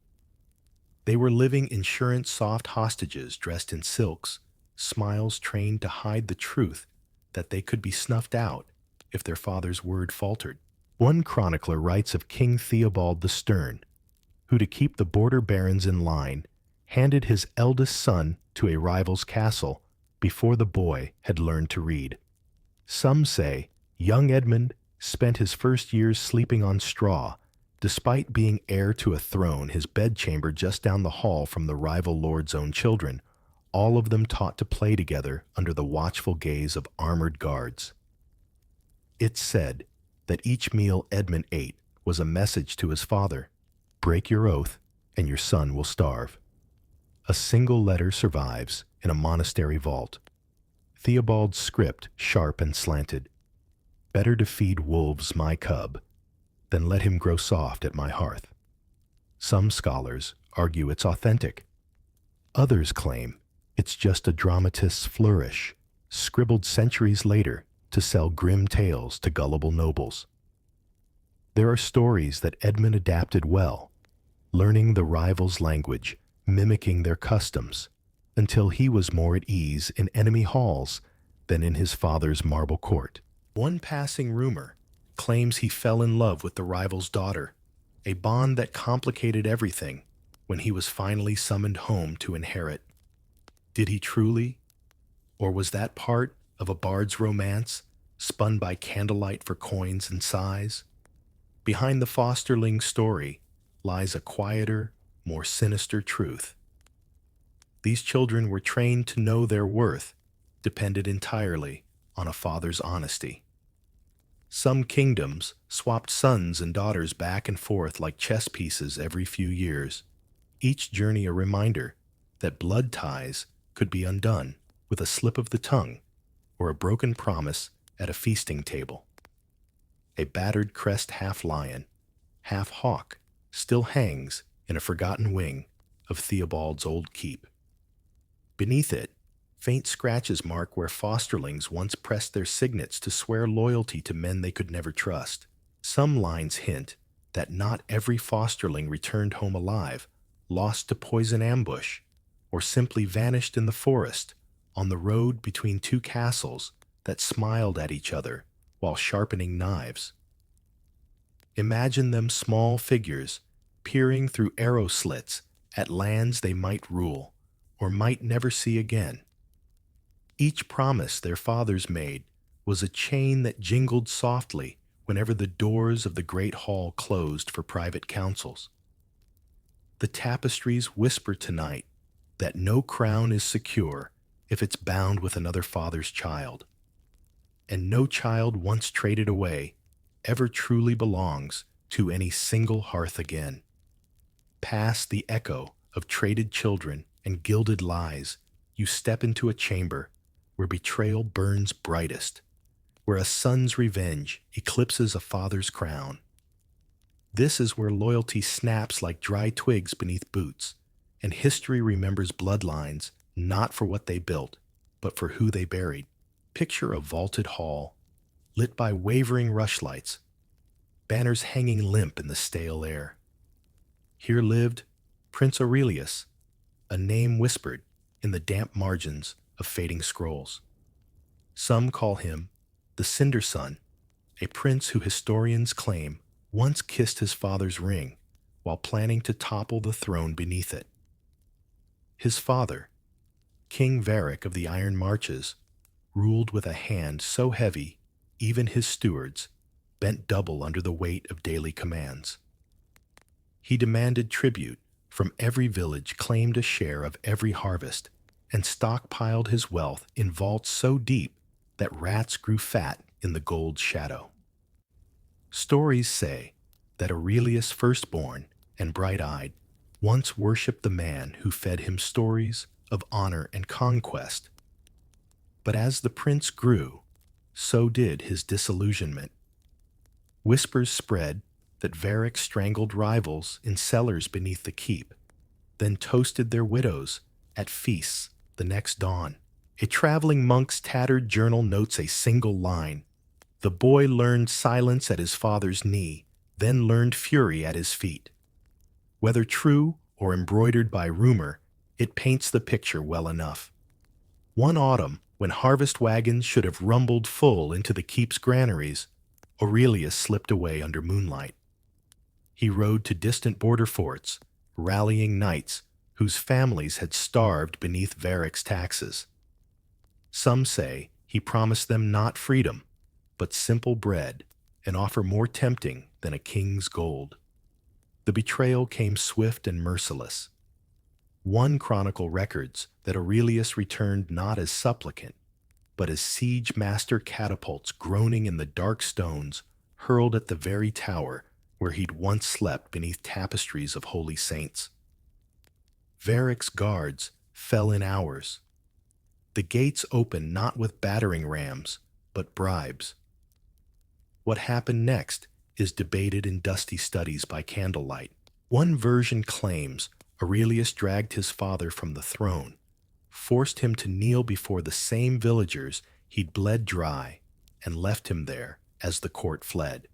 They were living insurance-soft hostages dressed in silks, smiles trained to hide the truth that they could be snuffed out if their father's word faltered. One chronicler writes of King Theobald the Stern, who, to keep the border barons in line, handed his eldest son to a rival's castle before the boy had learned to read. Some say young Edmund spent his first years sleeping on straw, despite being heir to a throne, his bedchamber just down the hall from the rival lord's own children, all of them taught to play together under the watchful gaze of armored guards. It's said that each meal Edmund ate was a message to his father: break your oath and your son will starve. A single letter survives in a monastery vault. Theobald's script, sharp and slanted. Better to feed wolves my cub than let him grow soft at my hearth. Some scholars argue it's authentic. Others claim it's just a dramatist's flourish, scribbled centuries later to sell grim tales to gullible nobles. There are stories that Edmund adapted well, learning the rivals' language, mimicking their customs, until he was more at ease in enemy halls than in his father's marble court. One passing rumor claims he fell in love with the rival's daughter, a bond that complicated everything when he was finally summoned home to inherit. Did he truly? Or was that part of a bard's romance spun by candlelight for coins and sighs? Behind the fosterling story lies a quieter, more sinister truth. These children were trained to know their worth depended entirely on a father's honesty. Some kingdoms swapped sons and daughters back and forth like chess pieces every few years, each journey a reminder that blood ties could be undone with a slip of the tongue or a broken promise at a feasting table. A battered crest half lion, half hawk, still hangs in a forgotten wing of Theobald's old keep. Beneath it, faint scratches mark where fosterlings once pressed their signets to swear loyalty to men they could never trust. Some lines hint that not every fosterling returned home alive, lost to poison ambush, or simply vanished in the forest on the road between two castles that smiled at each other while sharpening knives. Imagine them small figures peering through arrow slits at lands they might rule or might never see again. Each promise their fathers made was a chain that jingled softly whenever the doors of the great hall closed for private councils. The tapestries whisper tonight that no crown is secure if it's bound with another father's child, and no child once traded away ever truly belongs to any single hearth again. Past the echo of traded children and gilded lies, you step into a chamber where betrayal burns brightest, where a son's revenge eclipses a father's crown. This is where loyalty snaps like dry twigs beneath boots, and history remembers bloodlines not for what they built, but for who they buried. Picture a vaulted hall, lit by wavering rushlights, banners hanging limp in the stale air. Here lived Prince Aurelius, a name whispered in the damp margins of fading scrolls. Some call him the Cinder Son, a prince who historians claim once kissed his father's ring while planning to topple the throne beneath it. His father, King Varic of the Iron Marches, ruled with a hand so heavy even his stewards bent double under the weight of daily commands. He demanded tribute from every village, claimed a share of every harvest, and stockpiled his wealth in vaults so deep that rats grew fat in the gold's shadow. Stories say that Aurelius firstborn and bright-eyed once worshipped the man who fed him stories of honor and conquest. But as the prince grew, so did his disillusionment. Whispers spread that Varic strangled rivals in cellars beneath the keep, then toasted their widows at feasts the next dawn. A traveling monk's tattered journal notes a single line. The boy learned silence at his father's knee, then learned fury at his feet. Whether true or embroidered by rumor, it paints the picture well enough. One autumn, when harvest wagons should have rumbled full into the keep's granaries, Aurelius slipped away under moonlight. He rode to distant border forts, rallying knights whose families had starved beneath Varic's taxes. Some say he promised them not freedom, but simple bread, an offer more tempting than a king's gold. The betrayal came swift and merciless. One chronicle records that Aurelius returned not as supplicant, but as siege master catapults groaning in the dark stones hurled at the very tower where he'd once slept beneath tapestries of holy saints. Varic's guards fell in hours. The gates opened not with battering rams, but bribes. What happened next is debated in dusty studies by candlelight. One version claims Aurelius dragged his father from the throne, forced him to kneel before the same villagers he'd bled dry, and left him there as the court fled.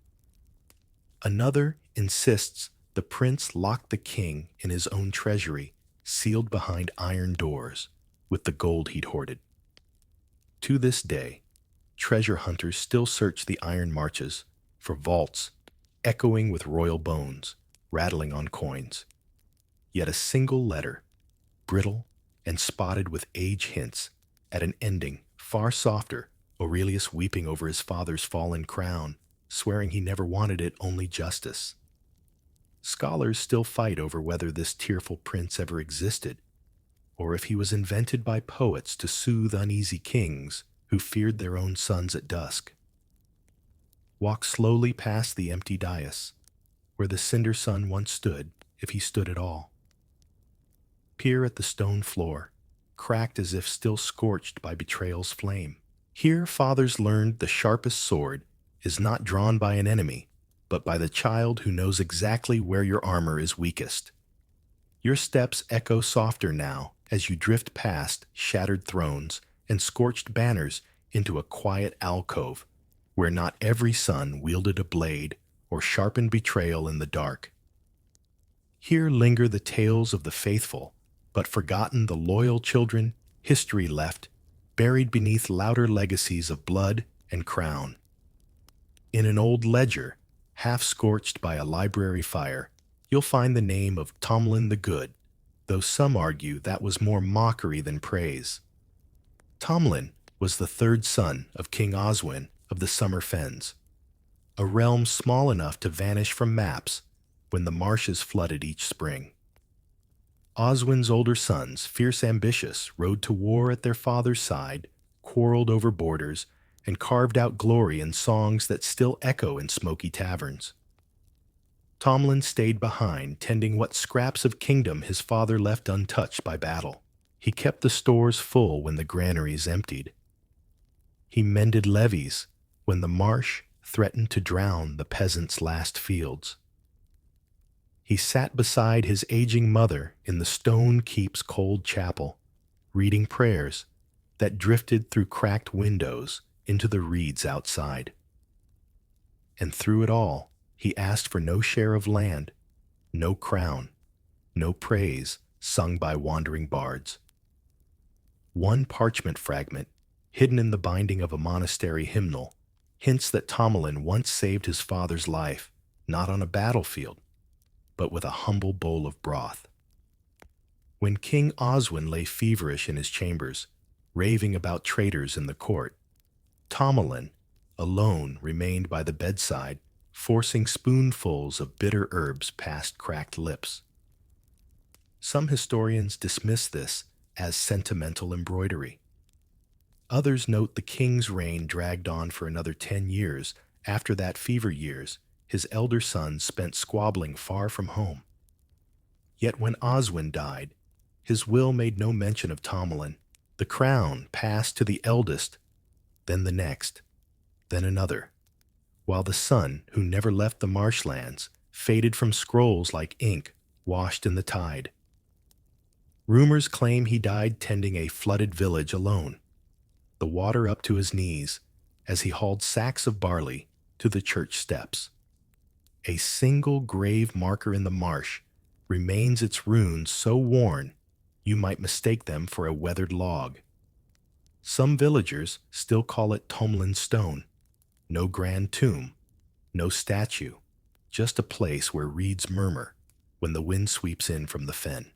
Another insists the prince locked the king in his own treasury, sealed behind iron doors, with the gold he'd hoarded. To this day, treasure hunters still search the iron marches for vaults echoing with royal bones, rattling on coins. Yet a single letter, brittle and spotted with age hints, at an ending far softer, Aurelius weeping over his father's fallen crown, swearing he never wanted it, only justice. Scholars still fight over whether this tearful prince ever existed, or if he was invented by poets to soothe uneasy kings who feared their own sons at dusk. Walk slowly past the empty dais, where the cinder sun once stood, if he stood at all. Peer at the stone floor, cracked as if still scorched by betrayal's flame. Here fathers learned the sharpest sword is not drawn by an enemy, but by the child who knows exactly where your armor is weakest. Your steps echo softer now as you drift past shattered thrones and scorched banners into a quiet alcove where not every son wielded a blade or sharpened betrayal in the dark. Here linger the tales of the faithful, but forgotten the loyal children history left, buried beneath louder legacies of blood and crown. In an old ledger, half scorched by a library fire, you'll find the name of Tomlin the Good, though some argue that was more mockery than praise. Tomlin was the third son of King Oswin of the Summer Fens, a realm small enough to vanish from maps when the marshes flooded each spring. Oswin's older sons, fierce ambitious, rode to war at their father's side, quarreled over borders, and carved out glory in songs that still echo in smoky taverns. Tomlin stayed behind, tending what scraps of kingdom his father left untouched by battle. He kept the stores full when the granaries emptied. He mended levees when the marsh threatened to drown the peasants' last fields. He sat beside his aging mother in the stone keep's cold chapel, reading prayers that drifted through cracked windows into the reeds outside. And through it all, he asked for no share of land, no crown, no praise sung by wandering bards. One parchment fragment, hidden in the binding of a monastery hymnal, hints that Tomlin once saved his father's life, not on a battlefield, but with a humble bowl of broth. When King Oswin lay feverish in his chambers, raving about traitors in the court, Tomlin, alone, remained by the bedside, forcing spoonfuls of bitter herbs past cracked lips. Some historians dismiss this as sentimental embroidery. Others note the king's reign dragged on for another 10 years after that fever years his elder sons spent squabbling far from home. Yet when Oswin died, his will made no mention of Tomlin. The crown passed to the eldest, then the next, then another, while the son, who never left the marshlands, faded from scrolls like ink washed in the tide. Rumors claim he died tending a flooded village alone, the water up to his knees, as he hauled sacks of barley to the church steps. A single grave marker in the marsh remains, its runes so worn you might mistake them for a weathered log. Some villagers still call it Tomlin Stone. No grand tomb, no statue, just a place where reeds murmur when the wind sweeps in from the fen.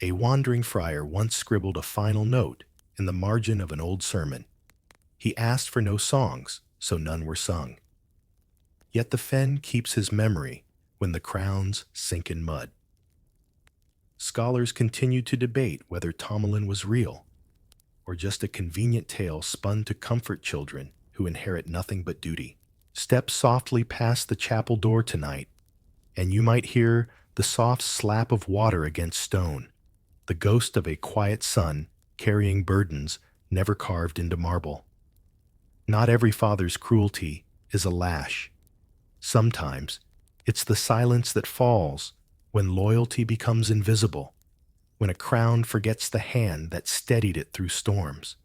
A wandering friar once scribbled a final note in the margin of an old sermon. He asked for no songs, so none were sung. Yet the fen keeps his memory when the crowns sink in mud. Scholars continue to debate whether Tomlin was real, or just a convenient tale spun to comfort children who inherit nothing but duty. Step softly past the chapel door tonight, and you might hear the soft slap of water against stone, the ghost of a quiet son carrying burdens never carved into marble. Not every father's cruelty is a lash. Sometimes it's the silence that falls when loyalty becomes invisible, when a crown forgets the hand that steadied it through storms.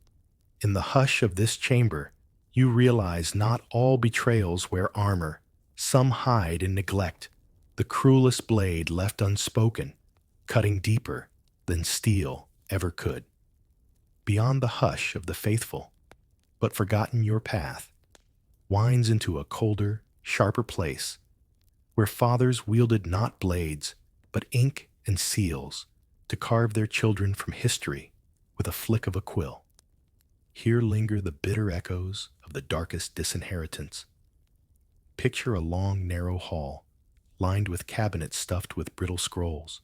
In the hush of this chamber, you realize not all betrayals wear armor. Some hide in neglect, the cruelest blade left unspoken, cutting deeper than steel ever could. Beyond the hush of the faithful, but forgotten your path, winds into a colder, sharper place, where fathers wielded not blades, but ink and seals to carve their children from history with a flick of a quill. Here linger the bitter echoes of the darkest disinheritance. Picture a long, narrow hall, lined with cabinets stuffed with brittle scrolls,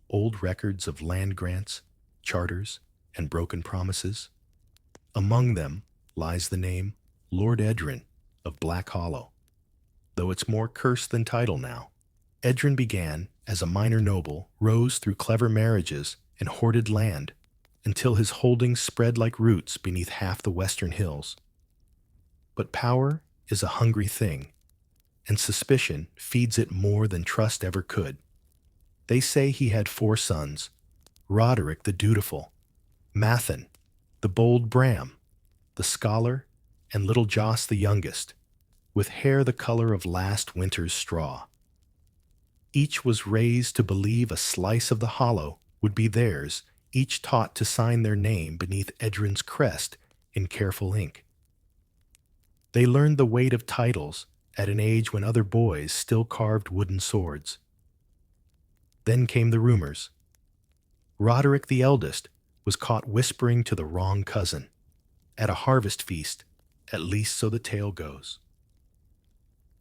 old records of land grants, charters, and broken promises. Among them lies the name Lord Edrin of Black Hollow. Though it's more curse than title now, Edrin began as a minor noble, rose through clever marriages and hoarded land, until his holdings spread like roots beneath half the western hills. But power is a hungry thing, and suspicion feeds it more than trust ever could. They say he had 4 sons: Roderick the dutiful, Mathan, the bold Bram, the scholar, and little Joss the youngest, with hair the color of last winter's straw. Each was raised to believe a slice of the hollow would be theirs, each taught to sign their name beneath Edrin's crest in careful ink. They learned the weight of titles at an age when other boys still carved wooden swords. Then came the rumors. Roderick the eldest was caught whispering to the wrong cousin, at a harvest feast, at least so the tale goes.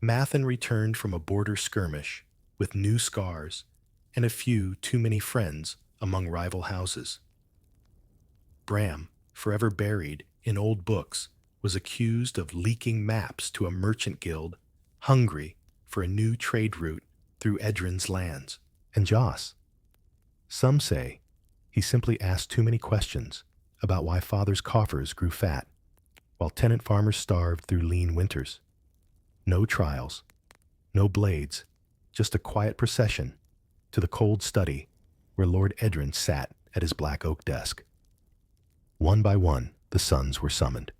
Mathan returned from a border skirmish with new scars and a few too many friends among rival houses. Bram, forever buried in old books, was accused of leaking maps to a merchant guild hungry for a new trade route through Edrin's lands. And Joss? Some say he simply asked too many questions about why father's coffers grew fat, while tenant farmers starved through lean winters. No trials, no blades, just a quiet procession to the cold study where Lord Edrin sat at his black oak desk. One by one, the sons were summoned.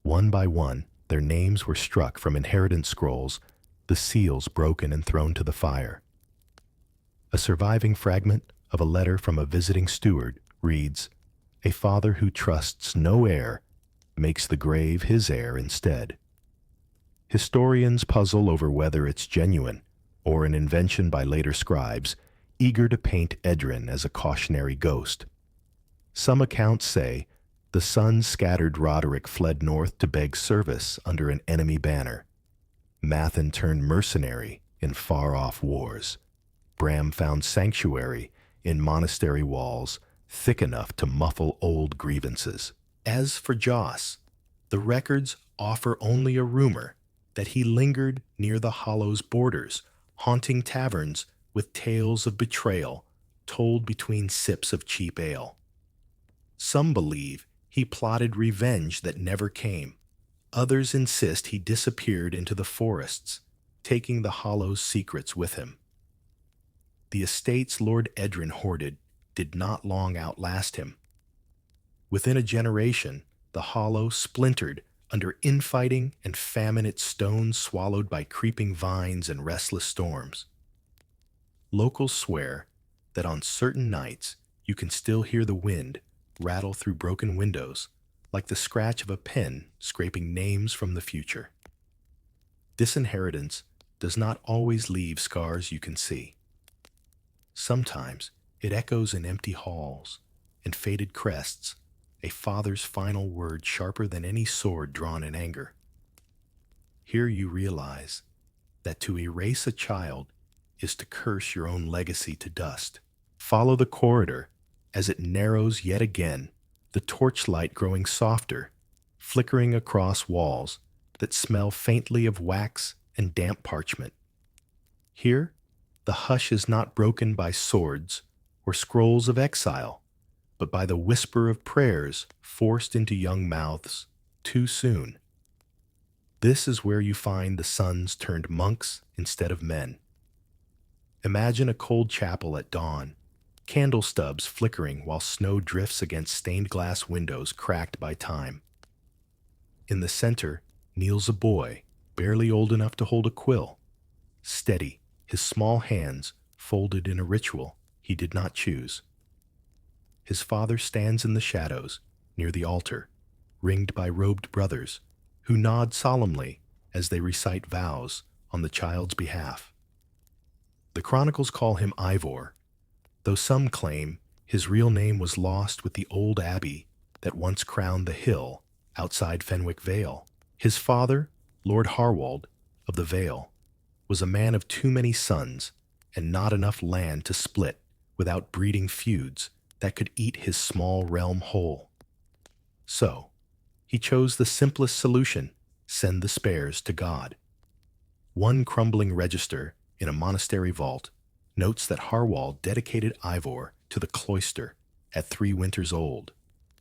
One by one, their names were struck from inheritance scrolls, the seals broken and thrown to the fire. A surviving fragment of a letter from a visiting steward reads, "A father who trusts no heir makes the grave his heir instead." Historians puzzle over whether it's genuine or an invention by later scribes, eager to paint Edrin as a cautionary ghost. Some accounts say the sons scattered Roderick fled north to beg service under an enemy banner. Mathan turned mercenary in far-off wars. Bram found sanctuary in monastery walls thick enough to muffle old grievances. As for Joss, the records offer only a rumor that he lingered near the Hollow's borders, haunting taverns with tales of betrayal told between sips of cheap ale. Some believe he plotted revenge that never came. Others insist he disappeared into the forests, taking the Hollow's secrets with him. The estates Lord Edrin hoarded did not long outlast him. Within a generation, the Hollow splintered under infighting and famine, its stones swallowed by creeping vines and restless storms. Locals swear that on certain nights you can still hear the wind rattle through broken windows, like the scratch of a pen scraping names from the future. Disinheritance does not always leave scars you can see. Sometimes it echoes in empty halls and faded crests, a father's final word sharper than any sword drawn in anger. Here you realize that to erase a child is to curse your own legacy to dust. Follow the corridor as it narrows yet again, the torchlight growing softer, flickering across walls that smell faintly of wax and damp parchment. Here, the hush is not broken by swords or scrolls of exile, but by the whisper of prayers forced into young mouths too soon. This is where you find the sons turned monks instead of men. Imagine a cold chapel at dawn, candle stubs flickering while snow drifts against stained glass windows cracked by time. In the center kneels a boy, barely old enough to hold a quill, steady, his small hands folded in a ritual he did not choose. His father stands in the shadows near the altar, ringed by robed brothers who nod solemnly as they recite vows on the child's behalf. The chronicles call him Ivor, though some claim his real name was lost with the old abbey that once crowned the hill outside Fenwick Vale. His father, Lord Harwold of the Vale, was a man of too many sons and not enough land to split without breeding feuds that could eat his small realm whole. So, he chose the simplest solution: send the spares to God. One crumbling register in a monastery vault notes that Harwald dedicated Ivor to the cloister at 3 winters old,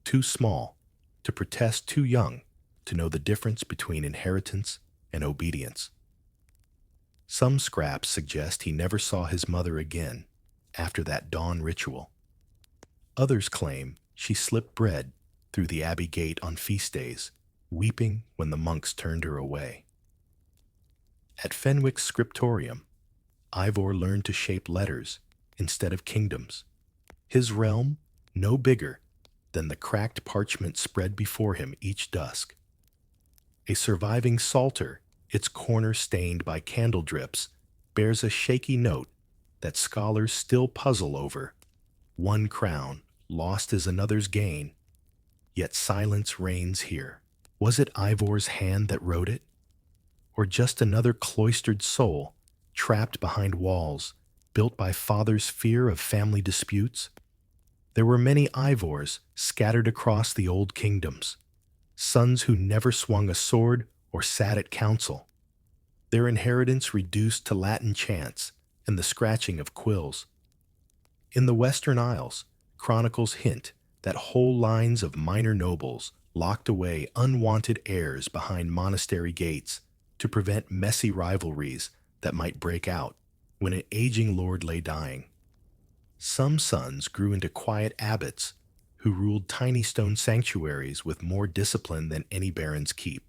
too small to protest, too young to know the difference between inheritance and obedience. Some scraps suggest he never saw his mother again after that dawn ritual. Others claim she slipped bread through the abbey gate on feast days, weeping when the monks turned her away. At Fenwick's scriptorium, Ivor learned to shape letters instead of kingdoms, his realm no bigger than the cracked parchment spread before him each dusk. A surviving psalter, its corner stained by candle drips, bears a shaky note that scholars still puzzle over. One crown lost is another's gain, yet silence reigns here. Was it Ivor's hand that wrote it? Or just another cloistered soul trapped behind walls built by father's fear of family disputes? There were many Ivors scattered across the old kingdoms, sons who never swung a sword or sat at council, their inheritance reduced to Latin chants and the scratching of quills. In the Western Isles, chronicles hint that whole lines of minor nobles locked away unwanted heirs behind monastery gates to prevent messy rivalries that might break out when an aging lord lay dying. Some sons grew into quiet abbots who ruled tiny stone sanctuaries with more discipline than any baron's keep.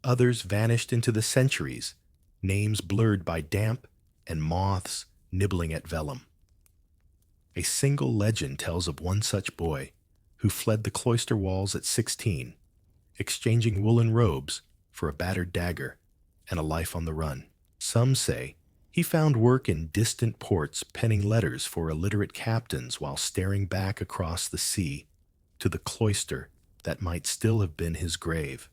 Others vanished into the centuries, names blurred by damp and moths nibbling at vellum. A single legend tells of one such boy who fled the cloister walls at 16, exchanging woolen robes for a battered dagger and a life on the run. Some say he found work in distant ports penning letters for illiterate captains while staring back across the sea to the cloister that might still have been his grave.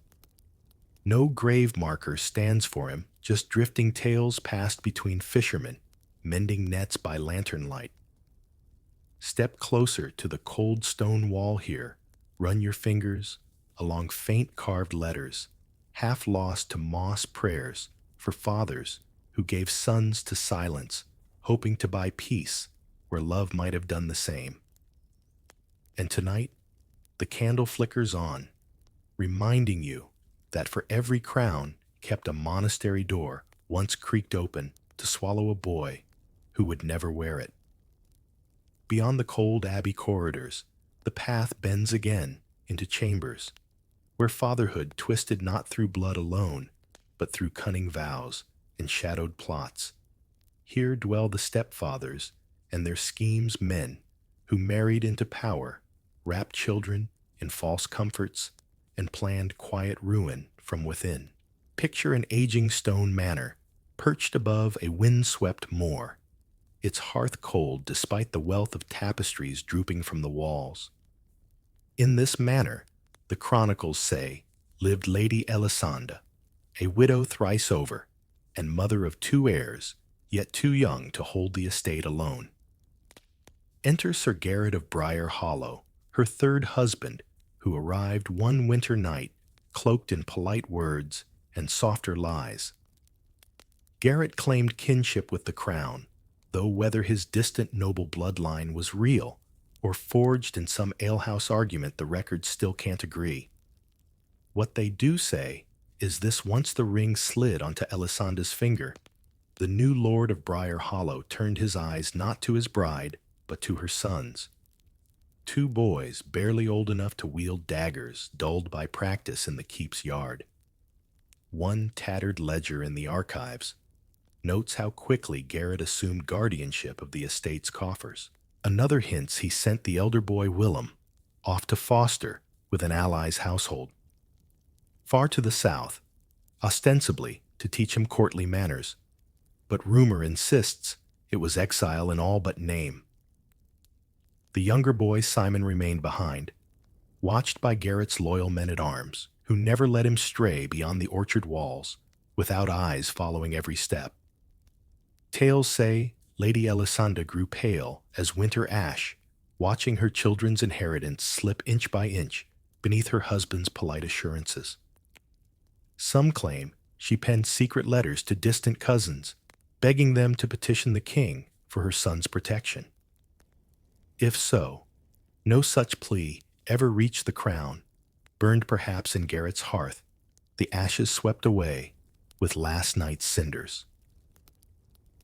No grave marker stands for him, just drifting tales passed between fishermen, mending nets by lantern light. Step closer to the cold stone wall here, run your fingers along faint carved letters, half lost to moss prayers for fathers who gave sons to silence, hoping to buy peace where love might have done the same. And tonight, the candle flickers on, reminding you that for every crown kept a monastery door once creaked open to swallow a boy who would never wear it. Beyond the cold abbey corridors, the path bends again into chambers, where fatherhood twisted not through blood alone, but through cunning vows and shadowed plots. Here dwell the stepfathers and their schemes men who married into power, wrapped children in false comforts, and planned quiet ruin from within. Picture an aging stone manor, perched above a wind-swept moor, its hearth cold despite the wealth of tapestries drooping from the walls. In this manor, the chronicles say, lived Lady Elisanda, a widow thrice over, and mother of 2 heirs, yet too young to hold the estate alone. Enter Sir Garrett of Briar Hollow, her 3rd husband, who arrived one winter night, cloaked in polite words and softer lies. Garrett claimed kinship with the crown, though whether his distant noble bloodline was real or forged in some alehouse argument the records still can't agree. What they do say is this once the ring slid onto Elisanda's finger, the new lord of Briar Hollow turned his eyes not to his bride, but to her sons. Two boys barely old enough to wield daggers, dulled by practice in the keep's yard. One tattered ledger in the archives notes how quickly Garrett assumed guardianship of the estate's coffers. Another hints he sent the elder boy Willem off to foster with an ally's household. Far to the south, ostensibly to teach him courtly manners, but rumor insists it was exile in all but name. The younger boy Simon remained behind, watched by Garrett's loyal men-at-arms, who never let him stray beyond the orchard walls, without eyes following every step. Tales say Lady Elisanda grew pale as winter ash, watching her children's inheritance slip inch by inch beneath her husband's polite assurances. Some claim she penned secret letters to distant cousins, begging them to petition the king for her son's protection. If so, no such plea ever reached the crown, burned perhaps in Garrett's hearth, the ashes swept away with last night's cinders.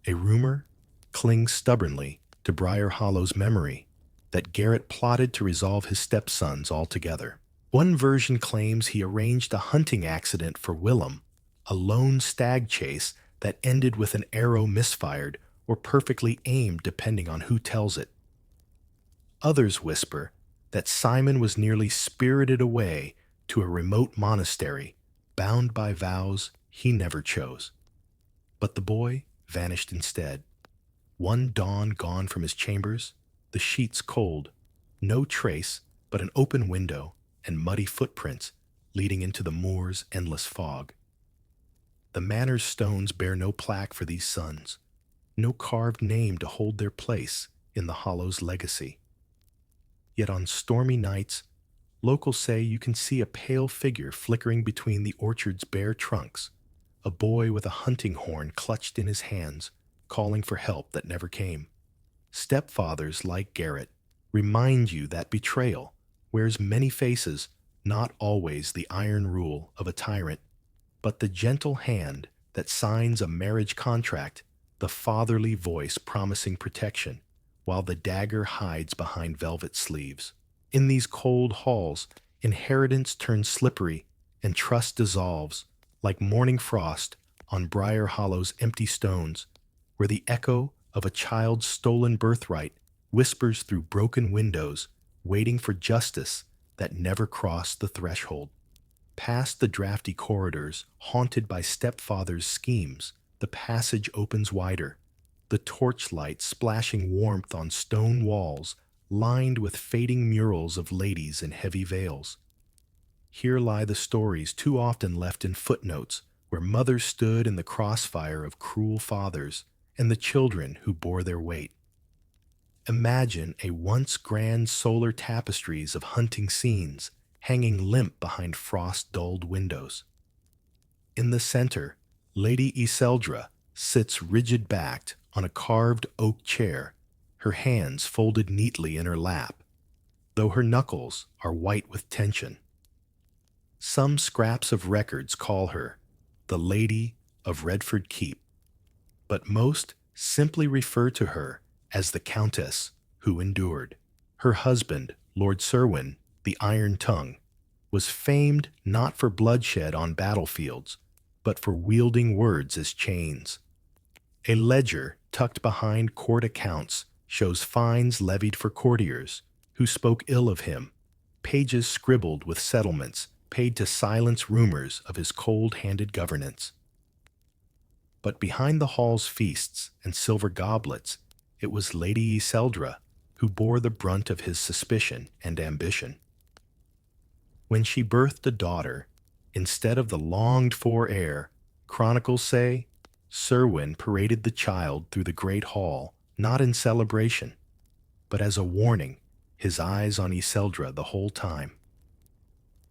A rumor clings stubbornly to Briar Hollow's memory that Garrett plotted to resolve his stepsons altogether. One version claims he arranged a hunting accident for Willem, a lone stag chase that ended with an arrow misfired or perfectly aimed depending on who tells it. Others whisper that Simon was nearly spirited away to a remote monastery, bound by vows he never chose. But the boy vanished instead. One dawn gone from his chambers, the sheets cold, no trace but an open window and muddy footprints leading into the moor's endless fog. The manor's stones bear no plaque for these sons, no carved name to hold their place in the hollow's legacy. Yet on stormy nights, locals say you can see a pale figure flickering between the orchard's bare trunks, a boy with a hunting horn clutched in his hands, calling for help that never came. Stepfathers like Garrett remind you that betrayal wears many faces, not always the iron rule of a tyrant, but the gentle hand that signs a marriage contract, the fatherly voice promising protection, while the dagger hides behind velvet sleeves. In these cold halls, inheritance turns slippery and trust dissolves, like morning frost on Briar Hollow's empty stones, where the echo of a child's stolen birthright whispers through broken windows, waiting for justice that never crossed the threshold. Past the drafty corridors, haunted by stepfathers' schemes, the passage opens wider, the torchlight splashing warmth on stone walls lined with fading murals of ladies in heavy veils. Here lie the stories too often left in footnotes, where mothers stood in the crossfire of cruel fathers and the children who bore their weight. Imagine a once grand solar tapestries of hunting scenes hanging limp behind frost-dulled windows. In the center, Lady Iseldra sits rigid-backed on a carved oak chair, her hands folded neatly in her lap, though her knuckles are white with tension. Some scraps of records call her the Lady of Redford Keep, but most simply refer to her as the Countess who endured. Her husband, Lord Serwyn, the Iron Tongue, was famed not for bloodshed on battlefields, but for wielding words as chains. A ledger tucked behind court accounts shows fines levied for courtiers who spoke ill of him, pages scribbled with settlements paid to silence rumors of his cold-handed governance. But behind the hall's feasts and silver goblets, it was Lady Iseldra who bore the brunt of his suspicion and ambition. When she birthed a daughter, instead of the longed-for heir, chronicles say, Serwyn paraded the child through the great hall, not in celebration, but as a warning, his eyes on Iseldra the whole time.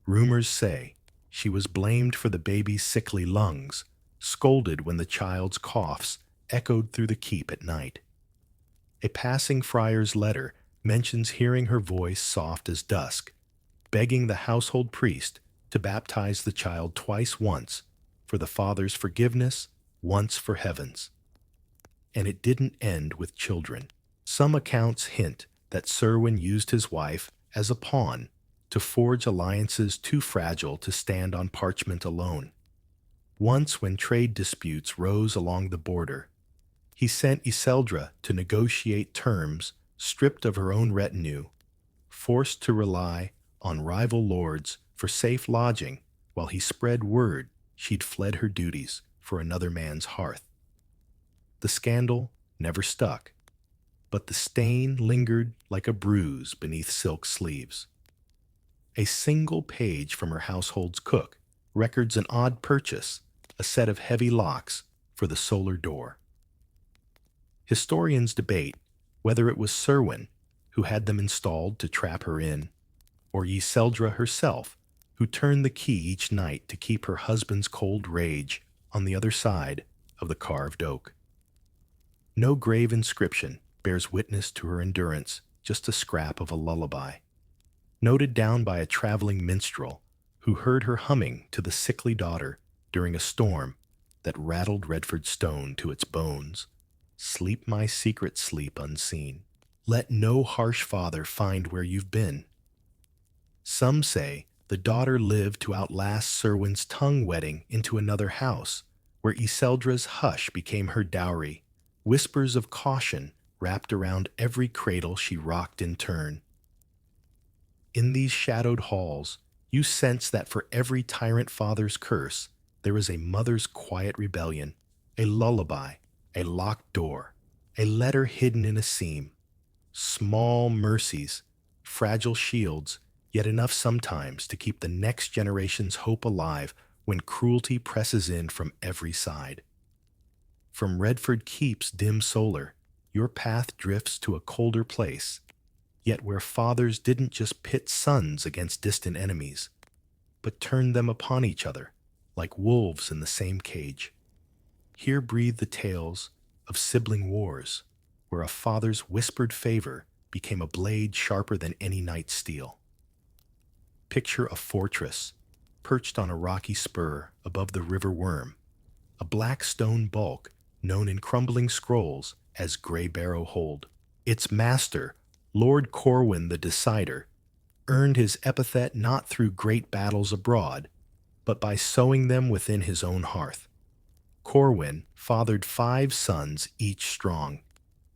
Rumors say she was blamed for the baby's sickly lungs, scolded when the child's coughs echoed through the keep at night. A passing friar's letter mentions hearing her voice soft as dusk, begging the household priest to baptize the child twice, once for the Father's forgiveness, once for heaven's. And it didn't end with children. Some accounts hint that Serwyn used his wife as a pawn to forge alliances too fragile to stand on parchment alone. Once, when trade disputes rose along the border, he sent Iseldra to negotiate terms, stripped of her own retinue, forced to rely on rival lords for safe lodging, while he spread word she'd fled her duties for another man's hearth. The scandal never stuck, but the stain lingered like a bruise beneath silk sleeves. A single page from her household's cook records an odd purchase, a set of heavy locks for the solar door. Historians debate whether it was Serwyn who had them installed to trap her in, or Iseldra herself, who turned the key each night to keep her husband's cold rage on the other side of the carved oak. No grave inscription bears witness to her endurance, just a scrap of a lullaby, noted down by a traveling minstrel who heard her humming to the sickly daughter during a storm that rattled Redford Stone to its bones. Sleep my secret sleep unseen. Let no harsh father find where you've been. Some say the daughter lived to outlast Serwyn's tongue wedding into another house, where Iseldra's hush became her dowry, whispers of caution wrapped around every cradle she rocked in turn. In these shadowed halls, you sense that for every tyrant father's curse, there is a mother's quiet rebellion, a lullaby, a locked door, a letter hidden in a seam. Small mercies, fragile shields, yet enough sometimes to keep the next generation's hope alive when cruelty presses in from every side. From Redford Keep's dim solar, your path drifts to a colder place, yet where fathers didn't just pit sons against distant enemies, but turned them upon each other like wolves in the same cage. Here breathe the tales of sibling wars, where a father's whispered favor became a blade sharper than any knight's steel. Picture a fortress perched on a rocky spur above the river Worm, a black stone bulk known in crumbling scrolls as Grey Barrow Hold. Its master, Lord Corwin the Decider, earned his epithet not through great battles abroad, but by sowing them within his own hearth. Corwin fathered 5 sons, each strong.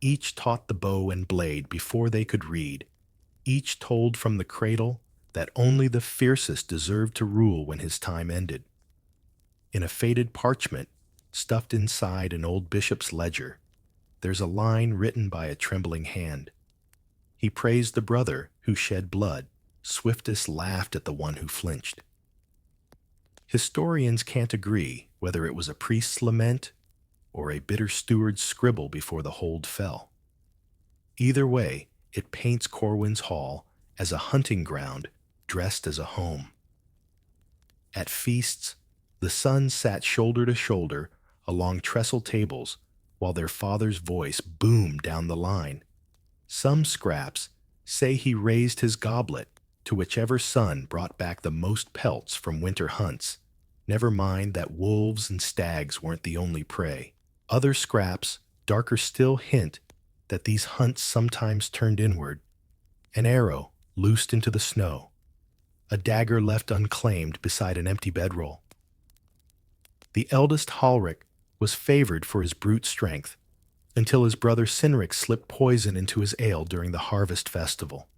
Each taught the bow and blade before they could read. Each told from the cradle that only the fiercest deserved to rule when his time ended. In a faded parchment, stuffed inside an old bishop's ledger, there's a line written by a trembling hand. He praised the brother who shed blood. Swiftest laughed at the one who flinched. Historians can't agree whether it was a priest's lament or a bitter steward's scribble before the hold fell. Either way, it paints Corwin's Hall as a hunting ground dressed as a home. At feasts, the sons sat shoulder to shoulder along trestle tables while their father's voice boomed down the line. Some scraps say he raised his goblet to whichever son brought back the most pelts from winter hunts. Never mind that wolves and stags weren't the only prey. Other scraps, darker still, hint that these hunts sometimes turned inward. An arrow loosed into the snow, a dagger left unclaimed beside an empty bedroll. The eldest Halric was favored for his brute strength, until his brother Cynric slipped poison into his ale during the harvest festival.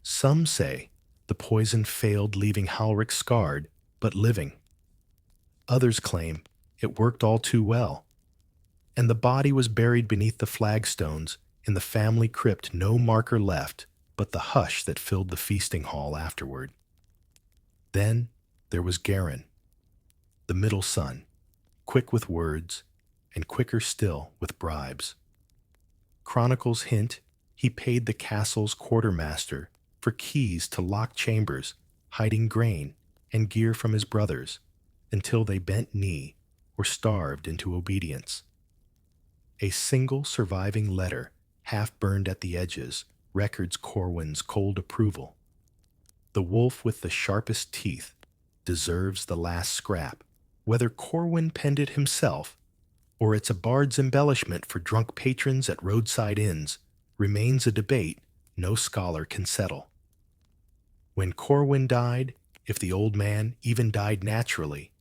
Some say the poison failed, leaving Halric scarred, but living. Others claim it worked all too well, and the body was buried beneath the flagstones in the family crypt, no marker left but the hush that filled the feasting hall afterward. Then there was Garin, the middle son, quick with words and quicker still with bribes. Chronicles hint he paid the castle's quartermaster for keys to locked chambers, hiding grain and gear from his brothers, until they bent knee or starved into obedience. A single surviving letter, half burned at the edges, records Corwin's cold approval. The wolf with the sharpest teeth deserves the last scrap. Whether Corwin penned it himself, or it's a bard's embellishment for drunk patrons at roadside inns, remains a debate no scholar can settle. When Corwin died, if the old man even died naturally,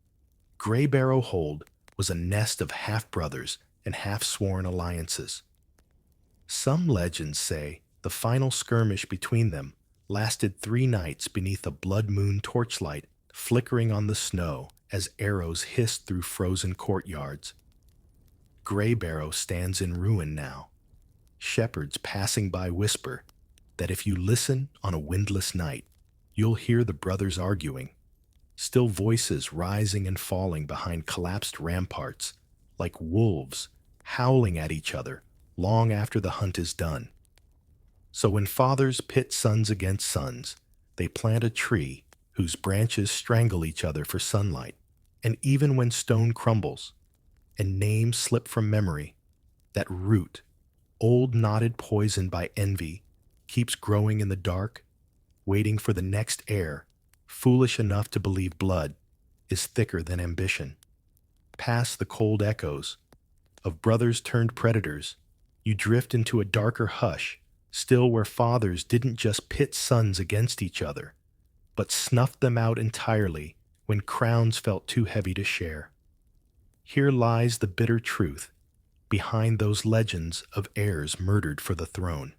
Grey Barrow Hold was a nest of half-brothers and half-sworn alliances. Some legends say the final skirmish between them lasted 3 nights beneath a blood moon torchlight flickering on the snow as arrows hissed through frozen courtyards. Grey Barrow stands in ruin now. Shepherds passing by whisper that if you listen on a windless night, you'll hear the brothers arguing, still voices rising and falling behind collapsed ramparts, like wolves howling at each other long after the hunt is done. So when fathers pit sons against sons, they plant a tree whose branches strangle each other for sunlight, and even when stone crumbles and names slip from memory, that root, old knotted poison by envy, keeps growing in the dark, waiting for the next heir, foolish enough to believe blood is thicker than ambition. Past the cold echoes of brothers turned predators, you drift into a darker hush, still where fathers didn't just pit sons against each other, but snuffed them out entirely when crowns felt too heavy to share. Here lies the bitter truth behind those legends of heirs murdered for the throne.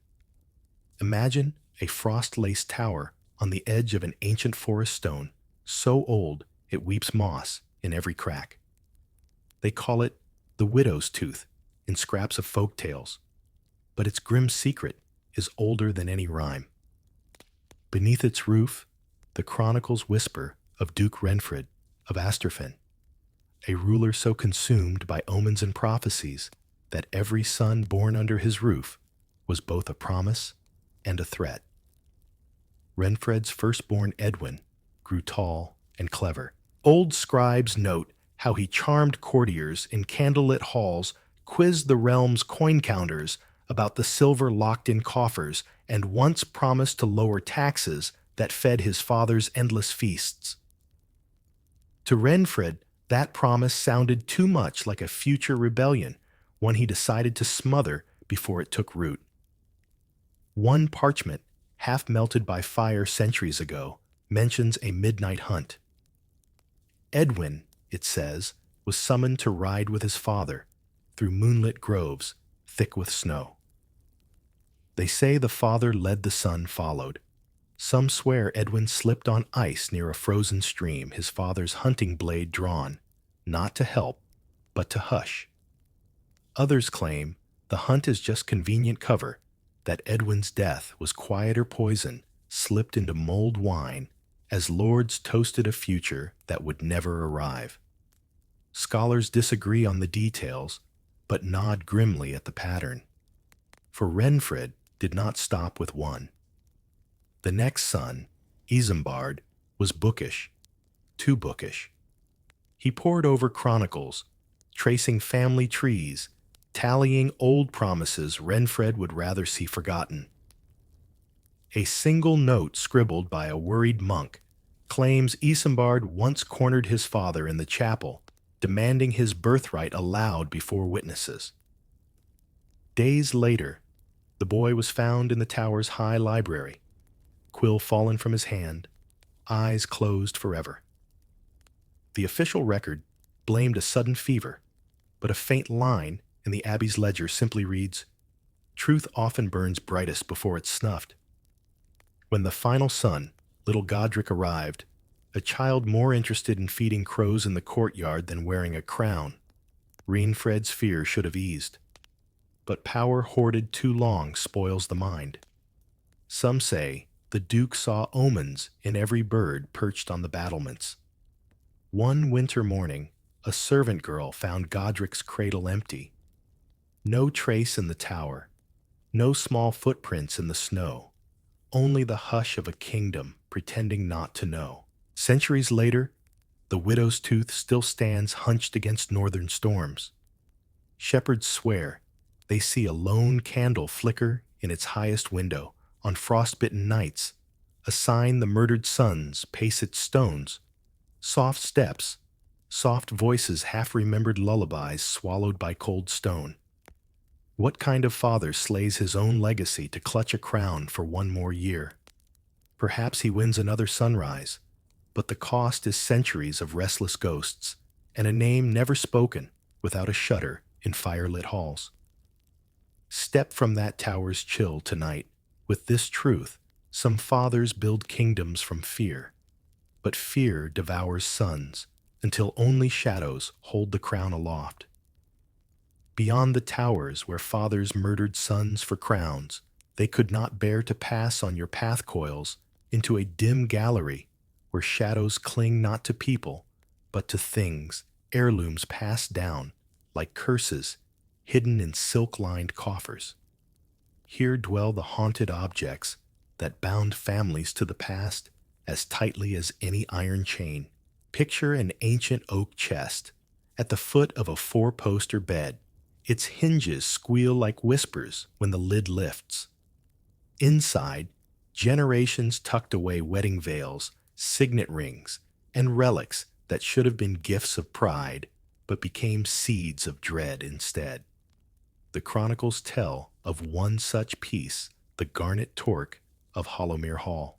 Imagine a frost-laced tower on the edge of an ancient forest stone, so old it weeps moss in every crack. They call it the widow's tooth in scraps of folk tales, but its grim secret is older than any rhyme. Beneath its roof, the chronicles whisper of Duke Renfred of Asterfin, a ruler so consumed by omens and prophecies that every son born under his roof was both a promise and a threat. Renfred's firstborn Edwin grew tall and clever. Old scribes note how he charmed courtiers in candlelit halls, quizzed the realm's coin counters about the silver locked in coffers, and once promised to lower taxes that fed his father's endless feasts. To Renfred, that promise sounded too much like a future rebellion, one he decided to smother before it took root. One parchment, half melted by fire centuries ago, mentions a midnight hunt. Edwin, it says, was summoned to ride with his father through moonlit groves thick with snow. They say the father led, the son followed. Some swear Edwin slipped on ice near a frozen stream, his father's hunting blade drawn, not to help, but to hush. Others claim the hunt is just convenient cover, that Edwin's death was quieter poison slipped into mulled wine as lords toasted a future that would never arrive. Scholars disagree on the details, but nod grimly at the pattern. For Renfred did not stop with one. The next son, Isambard, was bookish, too bookish. He pored over chronicles, tracing family trees, tallying old promises Renfred would rather see forgotten. A single note scribbled by a worried monk claims Isambard once cornered his father in the chapel, demanding his birthright aloud before witnesses. Days later, the boy was found in the tower's high library, quill fallen from his hand, eyes closed forever. The official record blamed a sudden fever, but a faint line in the abbey's ledger simply reads, "Truth often burns brightest before it's snuffed." When the final son, little Godric, arrived, a child more interested in feeding crows in the courtyard than wearing a crown, Renfred's fear should have eased. But power hoarded too long spoils the mind. Some say the Duke saw omens in every bird perched on the battlements. One winter morning, a servant girl found Godric's cradle empty. No trace in the tower, no small footprints in the snow, only the hush of a kingdom pretending not to know. Centuries later, the widow's tooth still stands hunched against northern storms. Shepherds swear they see a lone candle flicker in its highest window on frostbitten nights, a sign the murdered sons pace its stones. Soft steps, soft voices, half-remembered lullabies swallowed by cold stone. What kind of father slays his own legacy to clutch a crown for one more year? Perhaps he wins another sunrise, but the cost is centuries of restless ghosts and a name never spoken without a shudder in firelit halls. Step from that tower's chill tonight with this truth: some fathers build kingdoms from fear, but fear devours sons until only shadows hold the crown aloft. Beyond the towers where fathers murdered sons for crowns, they could not bear to pass on your path coils into a dim gallery where shadows cling not to people, but to things, heirlooms passed down like curses hidden in silk-lined coffers. Here dwell the haunted objects that bound families to the past as tightly as any iron chain. Picture an ancient oak chest at the foot of a four-poster bed. Its hinges squeal like whispers when the lid lifts. Inside, generations tucked away wedding veils, signet rings, and relics that should have been gifts of pride, but became seeds of dread instead. The chronicles tell of one such piece, the garnet torque of Hollowmere Hall.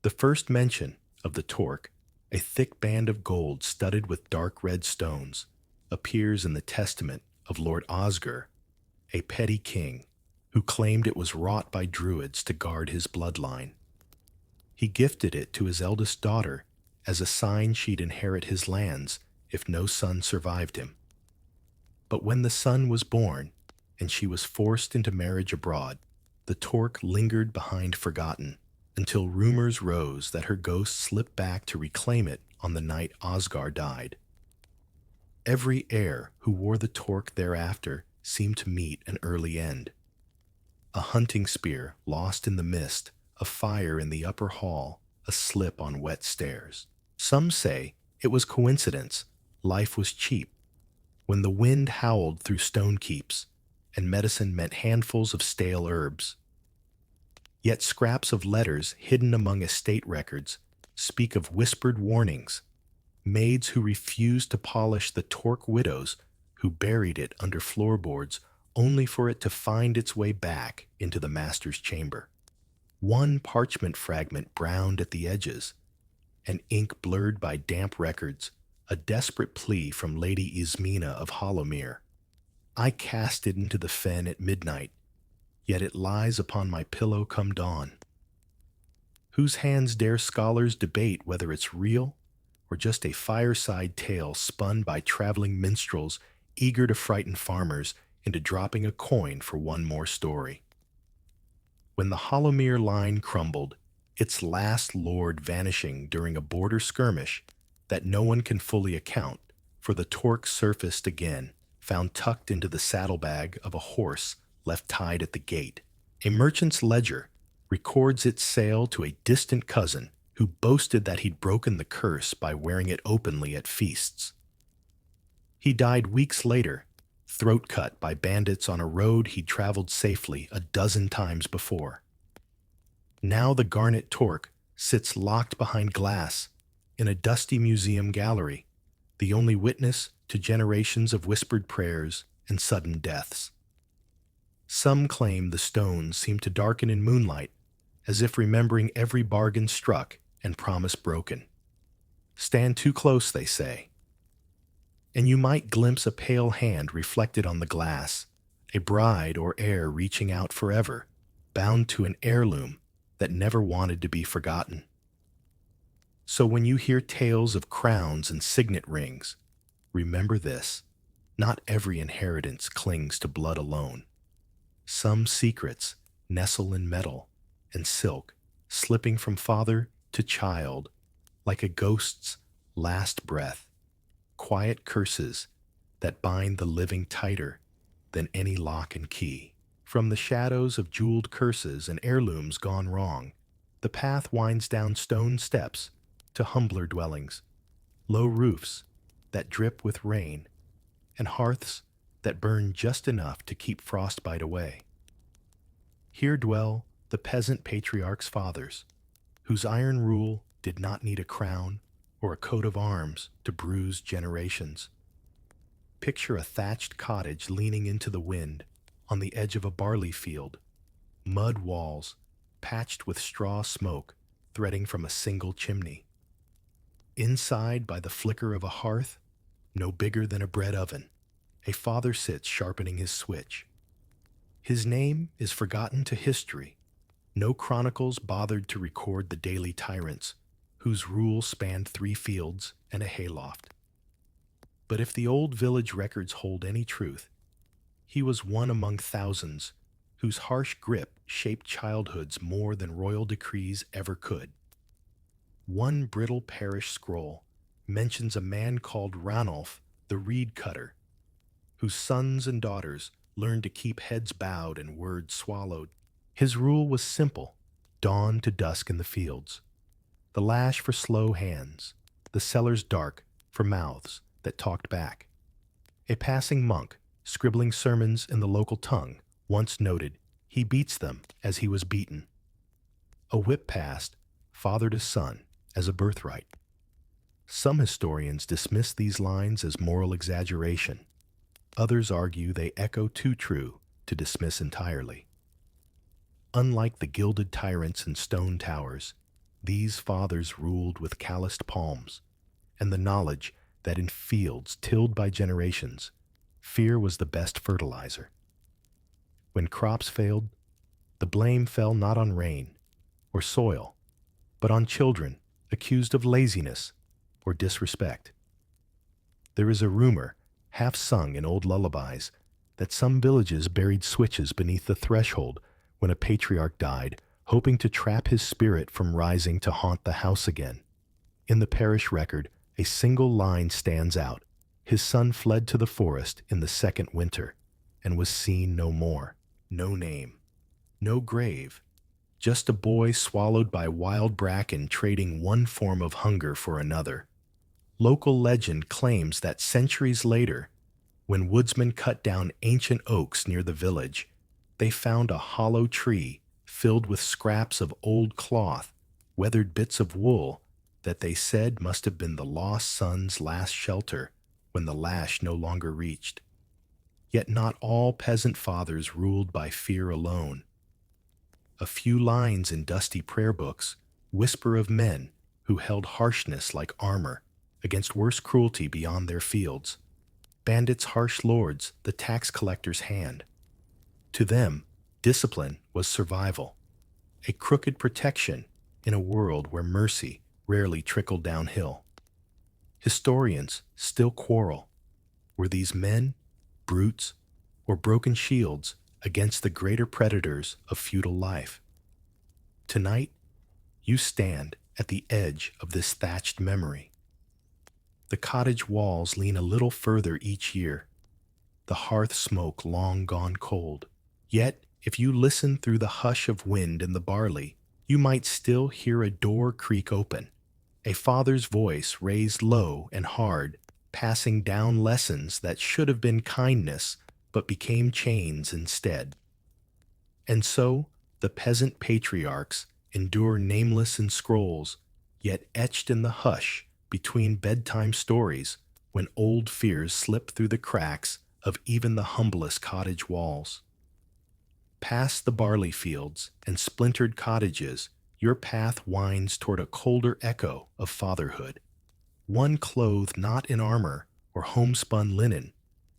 The first mention of the torque, a thick band of gold studded with dark red stones, appears in the testament of Lord Osger, a petty king who claimed it was wrought by druids to guard his bloodline. He gifted it to his eldest daughter as a sign she'd inherit his lands if no son survived him. But when the son was born and she was forced into marriage abroad, the torque lingered behind forgotten until rumors rose that her ghost slipped back to reclaim it on the night Osgar died. Every heir who wore the torque thereafter seemed to meet an early end. A hunting spear lost in the mist, a fire in the upper hall, a slip on wet stairs. Some say it was coincidence. Life was cheap. When the wind howled through stone keeps, and medicine meant handfuls of stale herbs. Yet scraps of letters hidden among estate records speak of whispered warnings, maids who refused to polish the torque, widows who buried it under floorboards only for it to find its way back into the master's chamber. One parchment fragment browned at the edges, and ink blurred by damp records, a desperate plea from Lady Ismena of Hollowmere. I cast it into the fen at midnight, yet it lies upon my pillow come dawn. Whose hands dare scholars debate whether it's real or just a fireside tale spun by traveling minstrels eager to frighten farmers into dropping a coin for one more story? When the Hollowmere line crumbled, its last lord vanishing during a border skirmish that no one can fully account for, the torque surfaced again, found tucked into the saddlebag of a horse left tied at the gate. A merchant's ledger records its sale to a distant cousin who boasted that he'd broken the curse by wearing it openly at feasts. He died weeks later, throat cut by bandits on a road he'd traveled safely a dozen times before. Now the garnet torque sits locked behind glass in a dusty museum gallery, the only witness to generations of whispered prayers and sudden deaths. Some claim the stones seem to darken in moonlight, as if remembering every bargain struck and promise broken. Stand too close, they say, and you might glimpse a pale hand reflected on the glass, a bride or heir reaching out forever, bound to an heirloom that never wanted to be forgotten. So when you hear tales of crowns and signet rings, remember this: not every inheritance clings to blood alone. Some secrets nestle in metal and silk, slipping from father to child, like a ghost's last breath, quiet curses that bind the living tighter than any lock and key. From the shadows of jeweled curses and heirlooms gone wrong, the path winds down stone steps to humbler dwellings, low roofs that drip with rain, and hearths that burn just enough to keep frostbite away. Here dwell the peasant patriarch's fathers, whose iron rule did not need a crown or a coat of arms to bruise generations. Picture a thatched cottage leaning into the wind on the edge of a barley field, mud walls patched with straw smoke threading from a single chimney. Inside, by the flicker of a hearth, no bigger than a bread oven, a father sits sharpening his switch. His name is forgotten to history. No chronicles bothered to record the daily tyrants, whose rule spanned 3 fields and a hayloft. But if the old village records hold any truth, he was one among thousands whose harsh grip shaped childhoods more than royal decrees ever could. One brittle parish scroll mentions a man called Ranulph the reed cutter, whose sons and daughters learned to keep heads bowed and words swallowed. His rule was simple: dawn to dusk in the fields, the lash for slow hands, the cellars dark for mouths that talked back. A passing monk, scribbling sermons in the local tongue, once noted, "He beats them as he was beaten." A whip passed, father to son, as a birthright. Some historians dismiss these lines as moral exaggeration. Others argue they echo too true to dismiss entirely. Unlike the gilded tyrants in stone towers, these fathers ruled with calloused palms, and the knowledge that in fields tilled by generations, fear was the best fertilizer. When crops failed, the blame fell not on rain or soil, but on children accused of laziness or disrespect. There is a rumor, half sung in old lullabies, that some villages buried switches beneath the threshold when a patriarch died, hoping to trap his spirit from rising to haunt the house again. In the parish record, a single line stands out: his son fled to the forest in the second winter and was seen no more. No name, no grave, just a boy swallowed by wild bracken trading one form of hunger for another. Local legend claims that centuries later, when woodsmen cut down ancient oaks near the village, they found a hollow tree filled with scraps of old cloth, weathered bits of wool that they said must have been the lost son's last shelter when the lash no longer reached. Yet not all peasant fathers ruled by fear alone. A few lines in dusty prayer books whisper of men who held harshness like armor against worse cruelty beyond their fields. Bandits' harsh lords, the tax collector's hand. To them, discipline was survival, a crooked protection in a world where mercy rarely trickled downhill. Historians still quarrel. Were these men, brutes, or broken shields against the greater predators of feudal life? Tonight, you stand at the edge of this thatched memory. The cottage walls lean a little further each year, the hearth smoke long gone cold. Yet, if you listen through the hush of wind in the barley, you might still hear a door creak open, a father's voice raised low and hard, passing down lessons that should have been kindness but became chains instead. And so, the peasant patriarchs endure nameless in scrolls, yet etched in the hush between bedtime stories when old fears slip through the cracks of even the humblest cottage walls. Past the barley fields and splintered cottages, your path winds toward a colder echo of fatherhood, one clothed not in armor or homespun linen,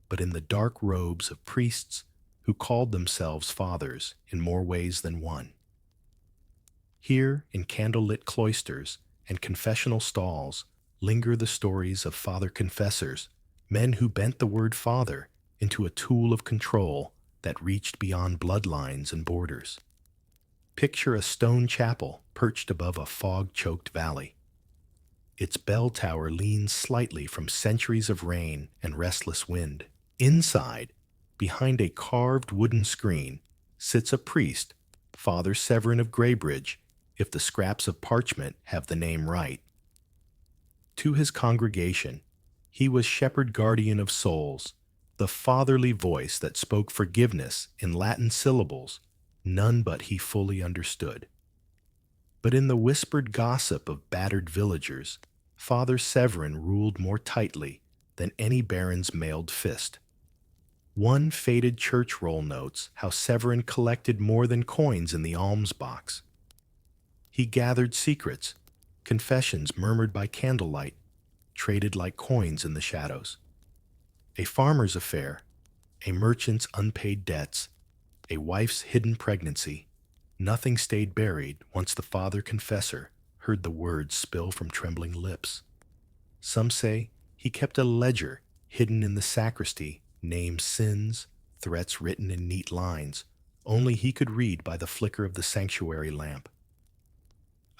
but in the dark robes of priests who called themselves fathers in more ways than one. Here, in candlelit cloisters and confessional stalls, linger the stories of father confessors, men who bent the word father into a tool of control that reached beyond bloodlines and borders. Picture a stone chapel perched above a fog-choked valley. Its bell tower leans slightly from centuries of rain and restless wind. Inside, behind a carved wooden screen, sits a priest, Father Severin of Greybridge, if the scraps of parchment have the name right. To his congregation, he was shepherd guardian of souls, the fatherly voice that spoke forgiveness in Latin syllables none but he fully understood. But in the whispered gossip of battered villagers, Father Severin ruled more tightly than any baron's mailed fist. One faded church roll notes how Severin collected more than coins in the alms box. He gathered secrets, confessions murmured by candlelight, traded like coins in the shadows. A farmer's affair, a merchant's unpaid debts, a wife's hidden pregnancy. Nothing stayed buried once the father confessor heard the words spill from trembling lips. Some say he kept a ledger hidden in the sacristy, named sins, threats written in neat lines, only he could read by the flicker of the sanctuary lamp.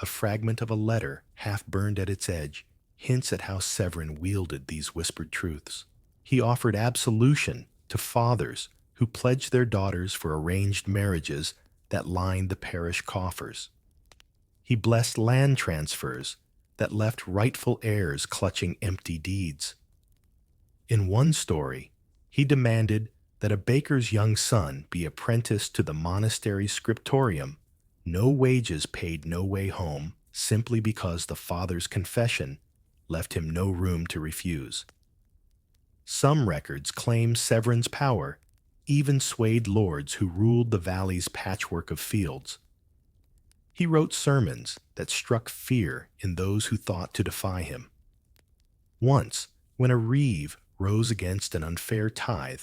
A fragment of a letter, half burned at its edge, hints at how Severin wielded these whispered truths. He offered absolution to fathers who pledged their daughters for arranged marriages that lined the parish coffers. He blessed land transfers that left rightful heirs clutching empty deeds. In one story, he demanded that a baker's young son be apprenticed to the monastery scriptorium, no wages paid no way home, simply because the father's confession left him no room to refuse. Some records claim Severin's power even swayed lords who ruled the valley's patchwork of fields. He wrote sermons that struck fear in those who thought to defy him. Once, when a reeve rose against an unfair tithe,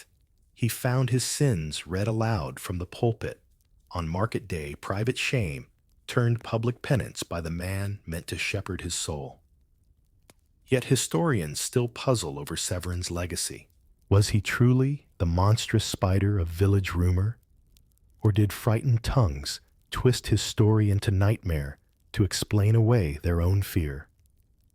he found his sins read aloud from the pulpit. On market day, private shame turned public penance by the man meant to shepherd his soul. Yet historians still puzzle over Severin's legacy. Was he truly the monstrous spider of village rumor? Or did frightened tongues twist his story into nightmare to explain away their own fear?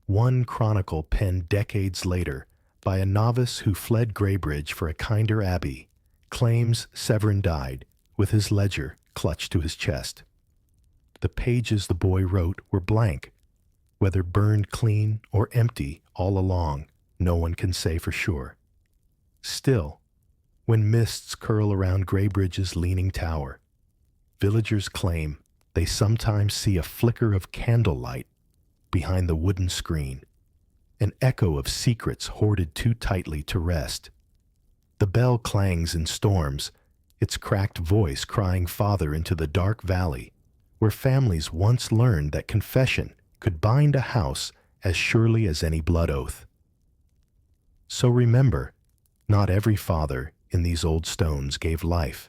One chronicle penned decades later by a novice who fled Greybridge for a kinder abbey claims Severin died with his ledger clutched to his chest. The pages the boy wrote were blank. Whether burned clean or empty all along, no one can say for sure. Still, when mists curl around Greybridge's leaning tower, villagers claim they sometimes see a flicker of candlelight behind the wooden screen, an echo of secrets hoarded too tightly to rest. The bell clangs in storms, its cracked voice crying father into the dark valley, where families once learned that confession could bind a house as surely as any blood oath. So remember, not every father in these old stones gave life.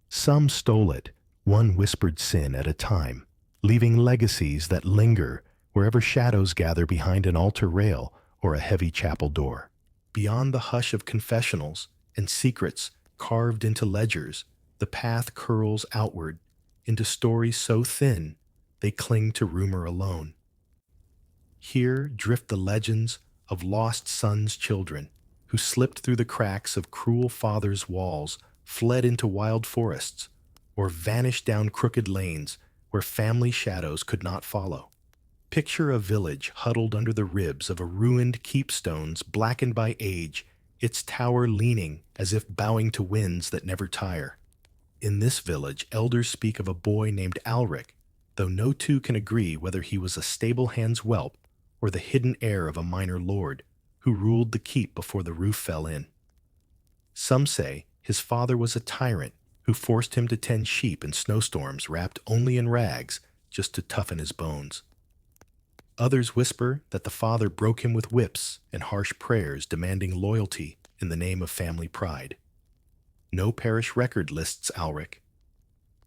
Some stole it, one whispered sin at a time, leaving legacies that linger wherever shadows gather behind an altar rail or a heavy chapel door. Beyond the hush of confessionals and secrets carved into ledgers, the path curls outward into stories so thin they cling to rumor alone. Here drift the legends of lost sons' children who slipped through the cracks of cruel fathers' walls, fled into wild forests, or vanished down crooked lanes where family shadows could not follow. Picture a village huddled under the ribs of a ruined keepstones blackened by age, its tower leaning as if bowing to winds that never tire. In this village, elders speak of a boy named Alric, though no two can agree whether he was a stable-hand's whelp or the hidden heir of a minor lord who ruled the keep before the roof fell in. Some say his father was a tyrant who forced him to tend sheep in snowstorms wrapped only in rags just to toughen his bones. Others whisper that the father broke him with whips and harsh prayers demanding loyalty in the name of family pride. No parish record lists Alric.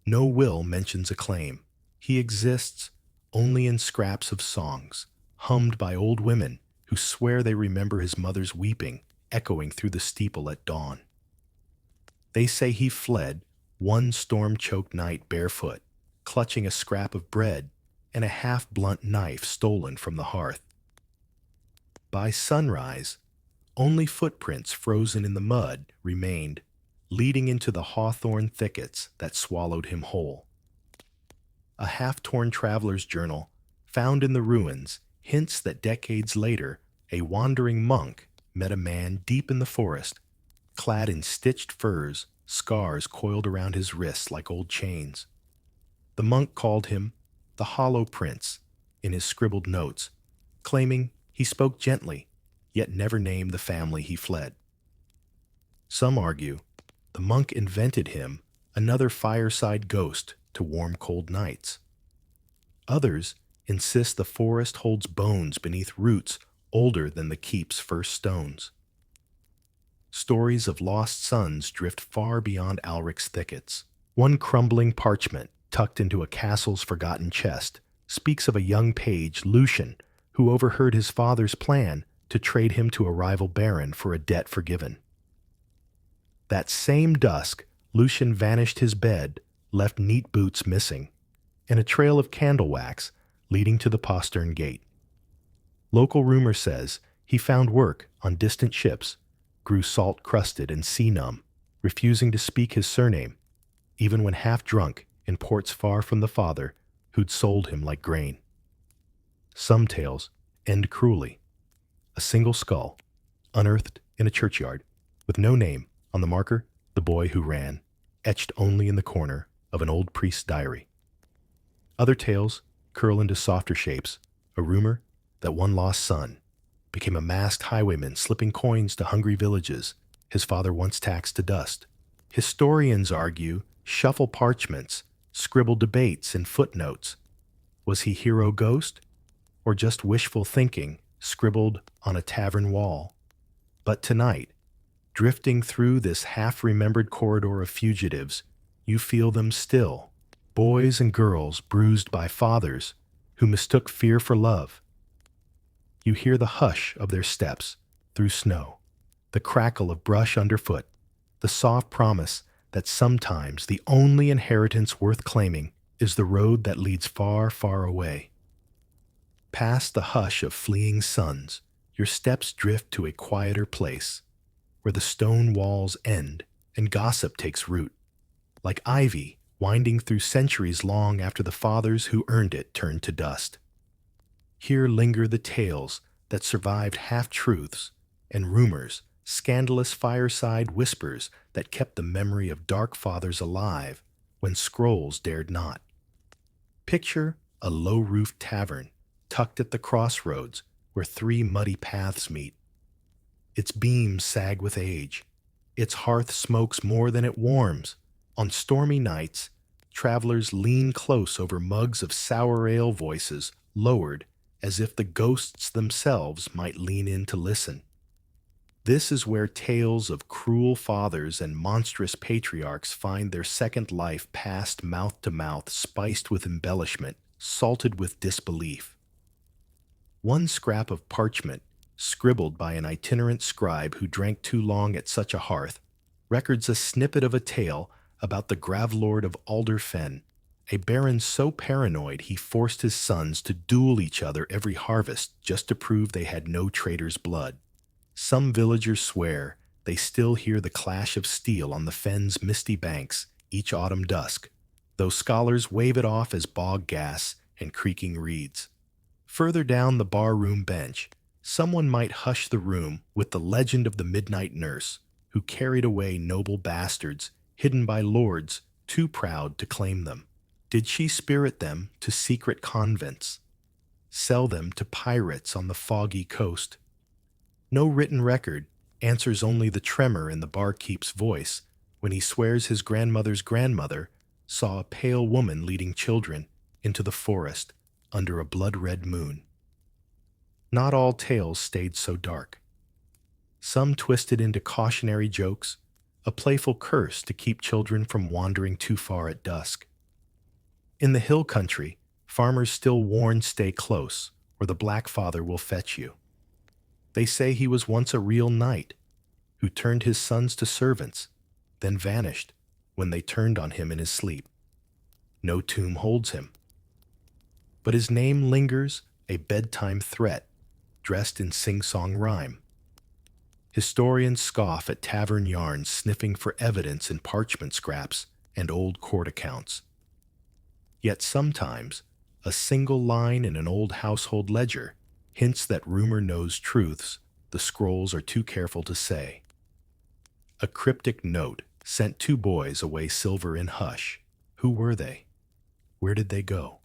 No will mentions a claim. He exists only in scraps of songs, hummed by old women who swear they remember his mother's weeping echoing through the steeple at dawn. They say he fled one storm-choked night barefoot, clutching a scrap of bread and a half-blunt knife stolen from the hearth. By sunrise, only footprints frozen in the mud remained, leading into the hawthorn thickets that swallowed him whole. A half-torn traveler's journal, found in the ruins, hints that decades later, a wandering monk met a man deep in the forest, clad in stitched furs, scars coiled around his wrists like old chains. The monk called him the Hollow Prince in his scribbled notes, claiming he spoke gently, yet never named the family he fled. Some argue the monk invented him another fireside ghost to warm cold nights. Others insist the forest holds bones beneath roots older than the keep's first stones. Stories of lost sons drift far beyond Alric's thickets. One crumbling parchment tucked into a castle's forgotten chest speaks of a young page, Lucian, who overheard his father's plan to trade him to a rival baron for a debt forgiven. That same dusk, Lucian vanished his bed, left neat boots missing, and a trail of candle wax leading to the postern gate. Local rumor says he found work on distant ships, grew salt-crusted and sea-numb, refusing to speak his surname, even when half-drunk in ports far from the father who'd sold him like grain. Some tales end cruelly. A single skull, unearthed in a churchyard, with no name on the marker, the boy who ran, etched only in the corner of an old priest's diary. Other tales curl into softer shapes, a rumor that one lost son became a masked highwayman slipping coins to hungry villages his father once taxed to dust. Historians argue shuffle parchments, scribble debates and footnotes. Was he hero ghost, or just wishful thinking scribbled on a tavern wall? But tonight, drifting through this half-remembered corridor of fugitives, you feel them still, boys and girls bruised by fathers who mistook fear for love. You hear the hush of their steps through snow, the crackle of brush underfoot, the soft promise that sometimes the only inheritance worth claiming is the road that leads far, far away. Past the hush of fleeing suns, your steps drift to a quieter place, where the stone walls end and gossip takes root, like ivy winding through centuries long after the fathers who earned it turned to dust. Here linger the tales that survived half-truths and rumors, scandalous fireside whispers that kept the memory of dark fathers alive when scrolls dared not. Picture a low-roofed tavern tucked at the crossroads where three muddy paths meet. Its beams sag with age. Its hearth smokes more than it warms. On stormy nights, travelers lean close over mugs of sour ale, voices lowered as if the ghosts themselves might lean in to listen. This is where tales of cruel fathers and monstrous patriarchs find their second life, passed mouth to mouth, spiced with embellishment, salted with disbelief. One scrap of parchment, scribbled by an itinerant scribe who drank too long at such a hearth, records a snippet of a tale about the Gravlord of Alderfen, a baron so paranoid he forced his sons to duel each other every harvest just to prove they had no traitor's blood. Some villagers swear they still hear the clash of steel on the fen's misty banks each autumn dusk, though scholars wave it off as bog gas and creaking reeds. Further down the bar-room bench, someone might hush the room with the legend of the midnight nurse who carried away noble bastards hidden by lords too proud to claim them. Did she spirit them to secret convents, sell them to pirates on the foggy coast? No written record answers, only the tremor in the barkeep's voice when he swears his grandmother's grandmother saw a pale woman leading children into the forest under a blood-red moon. Not all tales stayed so dark. Some twisted into cautionary jokes, a playful curse to keep children from wandering too far at dusk. In the hill country, farmers still warn stay close, or the Black Father will fetch you. They say he was once a real knight, who turned his sons to servants, then vanished when they turned on him in his sleep. No tomb holds him. But his name lingers, a bedtime threat, dressed in sing-song rhyme. Historians scoff at tavern yarns, sniffing for evidence in parchment scraps and old court accounts. Yet sometimes, a single line in an old household ledger hints that rumor knows truths the scrolls are too careful to say. A cryptic note sent two boys away silver in hush. Who were they? Where did they go?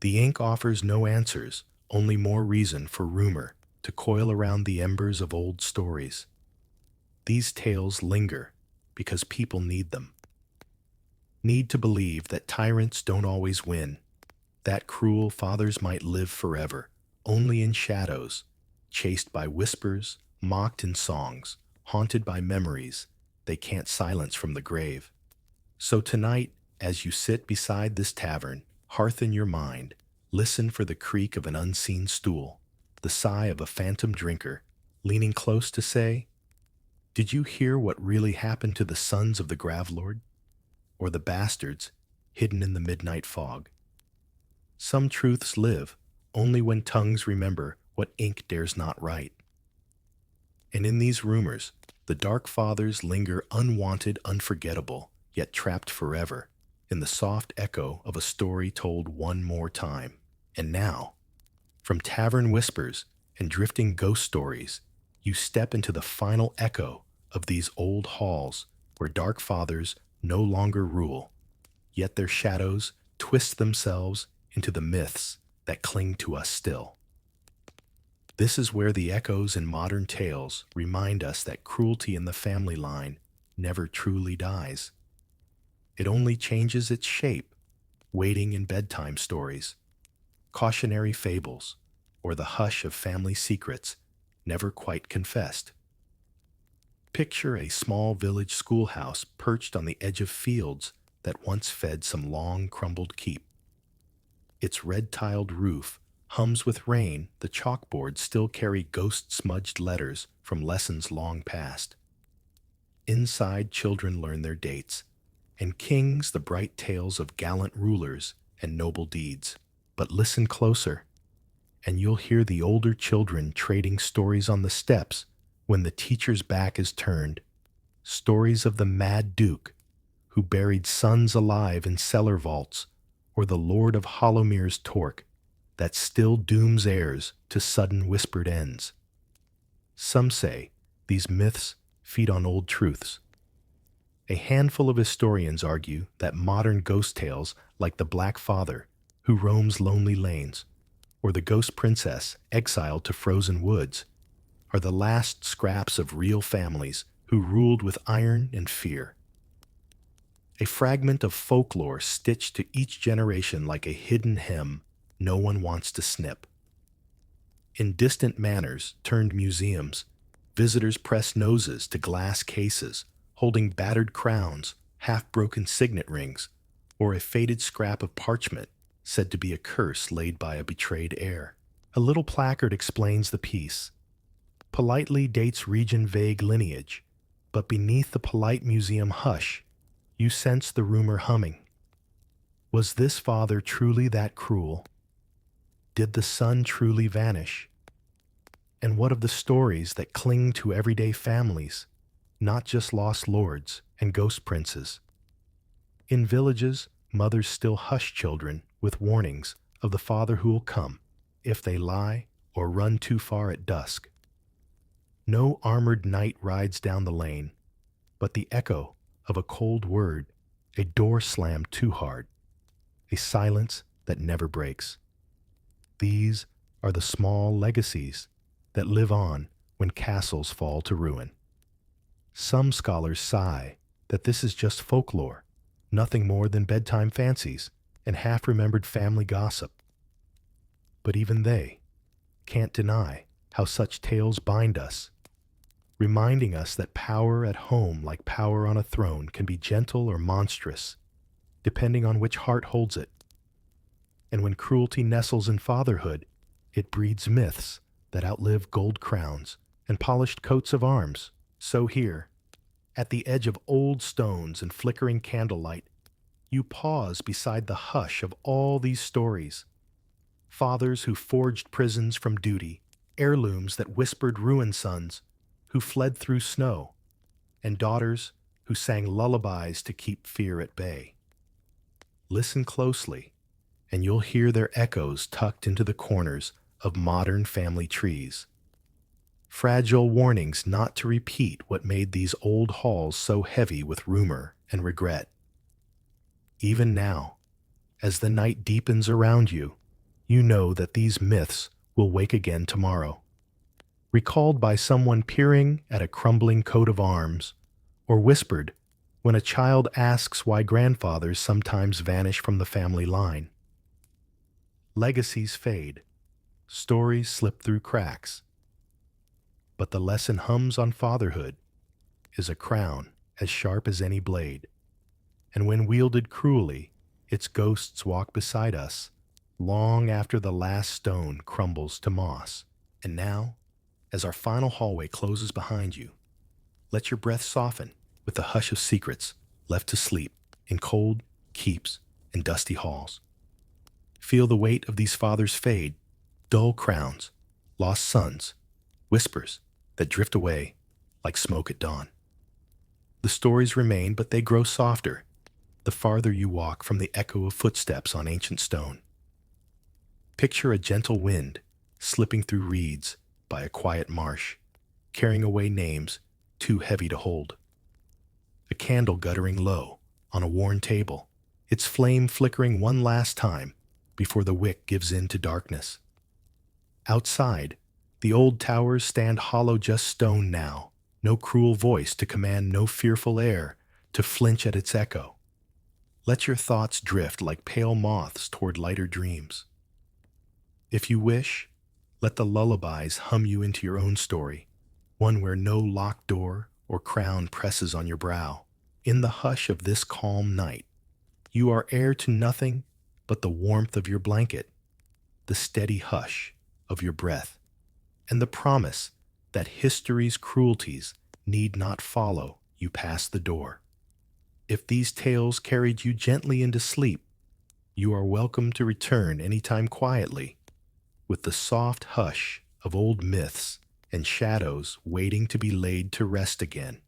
The ink offers no answers, only more reason for rumor to coil around the embers of old stories. These tales linger because people need them. Need to believe that tyrants don't always win, that cruel fathers might live forever, only in shadows, chased by whispers, mocked in songs, haunted by memories they can't silence from the grave. So tonight, as you sit beside this tavern, hearth in your mind, listen for the creak of an unseen stool, the sigh of a phantom drinker, leaning close to say, "Did you hear what really happened to the sons of the Gravlord? Or the bastards hidden in the midnight fog?" Some truths live only when tongues remember what ink dares not write. And in these rumors, the dark fathers linger unwanted, unforgettable, yet trapped forever in the soft echo of a story told one more time. And now, from tavern whispers and drifting ghost stories, you step into the final echo of these old halls where dark fathers no longer rule, yet their shadows twist themselves into the myths that cling to us still. This is where the echoes in modern tales remind us that cruelty in the family line never truly dies. It only changes its shape, waiting in bedtime stories, cautionary fables, or the hush of family secrets never quite confessed. Picture a small village schoolhouse perched on the edge of fields that once fed some long crumbled keep. Its red-tiled roof hums with rain, the chalkboards still carry ghost-smudged letters from lessons long past. Inside, children learn their dates, and kings the bright tales of gallant rulers and noble deeds. But listen closer, and you'll hear the older children trading stories on the steps when the teacher's back is turned. Stories of the Mad Duke, who buried sons alive in cellar vaults, or the Lord of Hollowmere's torque, that still dooms heirs to sudden whispered ends. Some say these myths feed on old truths. A handful of historians argue that modern ghost tales, like the Black Father, who roams lonely lanes, or the Ghost Princess exiled to frozen woods, are the last scraps of real families who ruled with iron and fear. A fragment of folklore stitched to each generation like a hidden hem no one wants to snip. In distant manors turned museums, visitors press noses to glass cases, holding battered crowns, half-broken signet rings, or a faded scrap of parchment said to be a curse laid by a betrayed heir. A little placard explains the piece, politely dates region-vague lineage, but beneath the polite museum hush, you sense the rumor humming. Was this father truly that cruel? Did the son truly vanish? And what of the stories that cling to everyday families, not just lost lords and ghost princes? In villages, mothers still hush children with warnings of the father who will come if they lie or run too far at dusk. No armored knight rides down the lane, but the echo of a cold word, a door slammed too hard, a silence that never breaks. These are the small legacies that live on when castles fall to ruin. Some scholars sigh that this is just folklore, nothing more than bedtime fancies and half-remembered family gossip. But even they can't deny how such tales bind us, reminding us that power at home, like power on a throne, can be gentle or monstrous, depending on which heart holds it. And when cruelty nestles in fatherhood, it breeds myths that outlive gold crowns and polished coats of arms. So here, at the edge of old stones and flickering candlelight, you pause beside the hush of all these stories. Fathers who forged prisons from duty, heirlooms that whispered ruined sons who fled through snow, and daughters who sang lullabies to keep fear at bay. Listen closely, and you'll hear their echoes tucked into the corners of modern family trees. Fragile warnings not to repeat what made these old halls so heavy with rumor and regret. Even now, as the night deepens around you, you know that these myths will wake again tomorrow, recalled by someone peering at a crumbling coat of arms, or whispered when a child asks why grandfathers sometimes vanish from the family line. Legacies fade, stories slip through cracks, but the lesson hums on fatherhood is a crown as sharp as any blade, and when wielded cruelly, its ghosts walk beside us long after the last stone crumbles to moss. And now, as our final hallway closes behind you, let your breath soften with the hush of secrets left to sleep in cold keeps and dusty halls. Feel the weight of these fathers fade, dull crowns, lost sons, whispers that drift away like smoke at dawn. The stories remain, but they grow softer the farther you walk from the echo of footsteps on ancient stone. Picture a gentle wind slipping through reeds by a quiet marsh, carrying away names too heavy to hold. A candle guttering low on a worn table, its flame flickering one last time before the wick gives in to darkness. Outside, the old towers stand hollow, just stone now, no cruel voice to command, no fearful air to flinch at its echo. Let your thoughts drift like pale moths toward lighter dreams. If you wish, let the lullabies hum you into your own story, one where no locked door or crown presses on your brow. In the hush of this calm night, you are heir to nothing but the warmth of your blanket, the steady hush of your breath, and the promise that history's cruelties need not follow you past the door. If these tales carried you gently into sleep, you are welcome to return anytime quietly, with the soft hush of old myths and shadows waiting to be laid to rest again.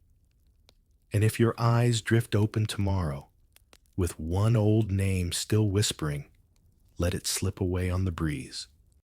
And if your eyes drift open tomorrow, with one old name still whispering, let it slip away on the breeze.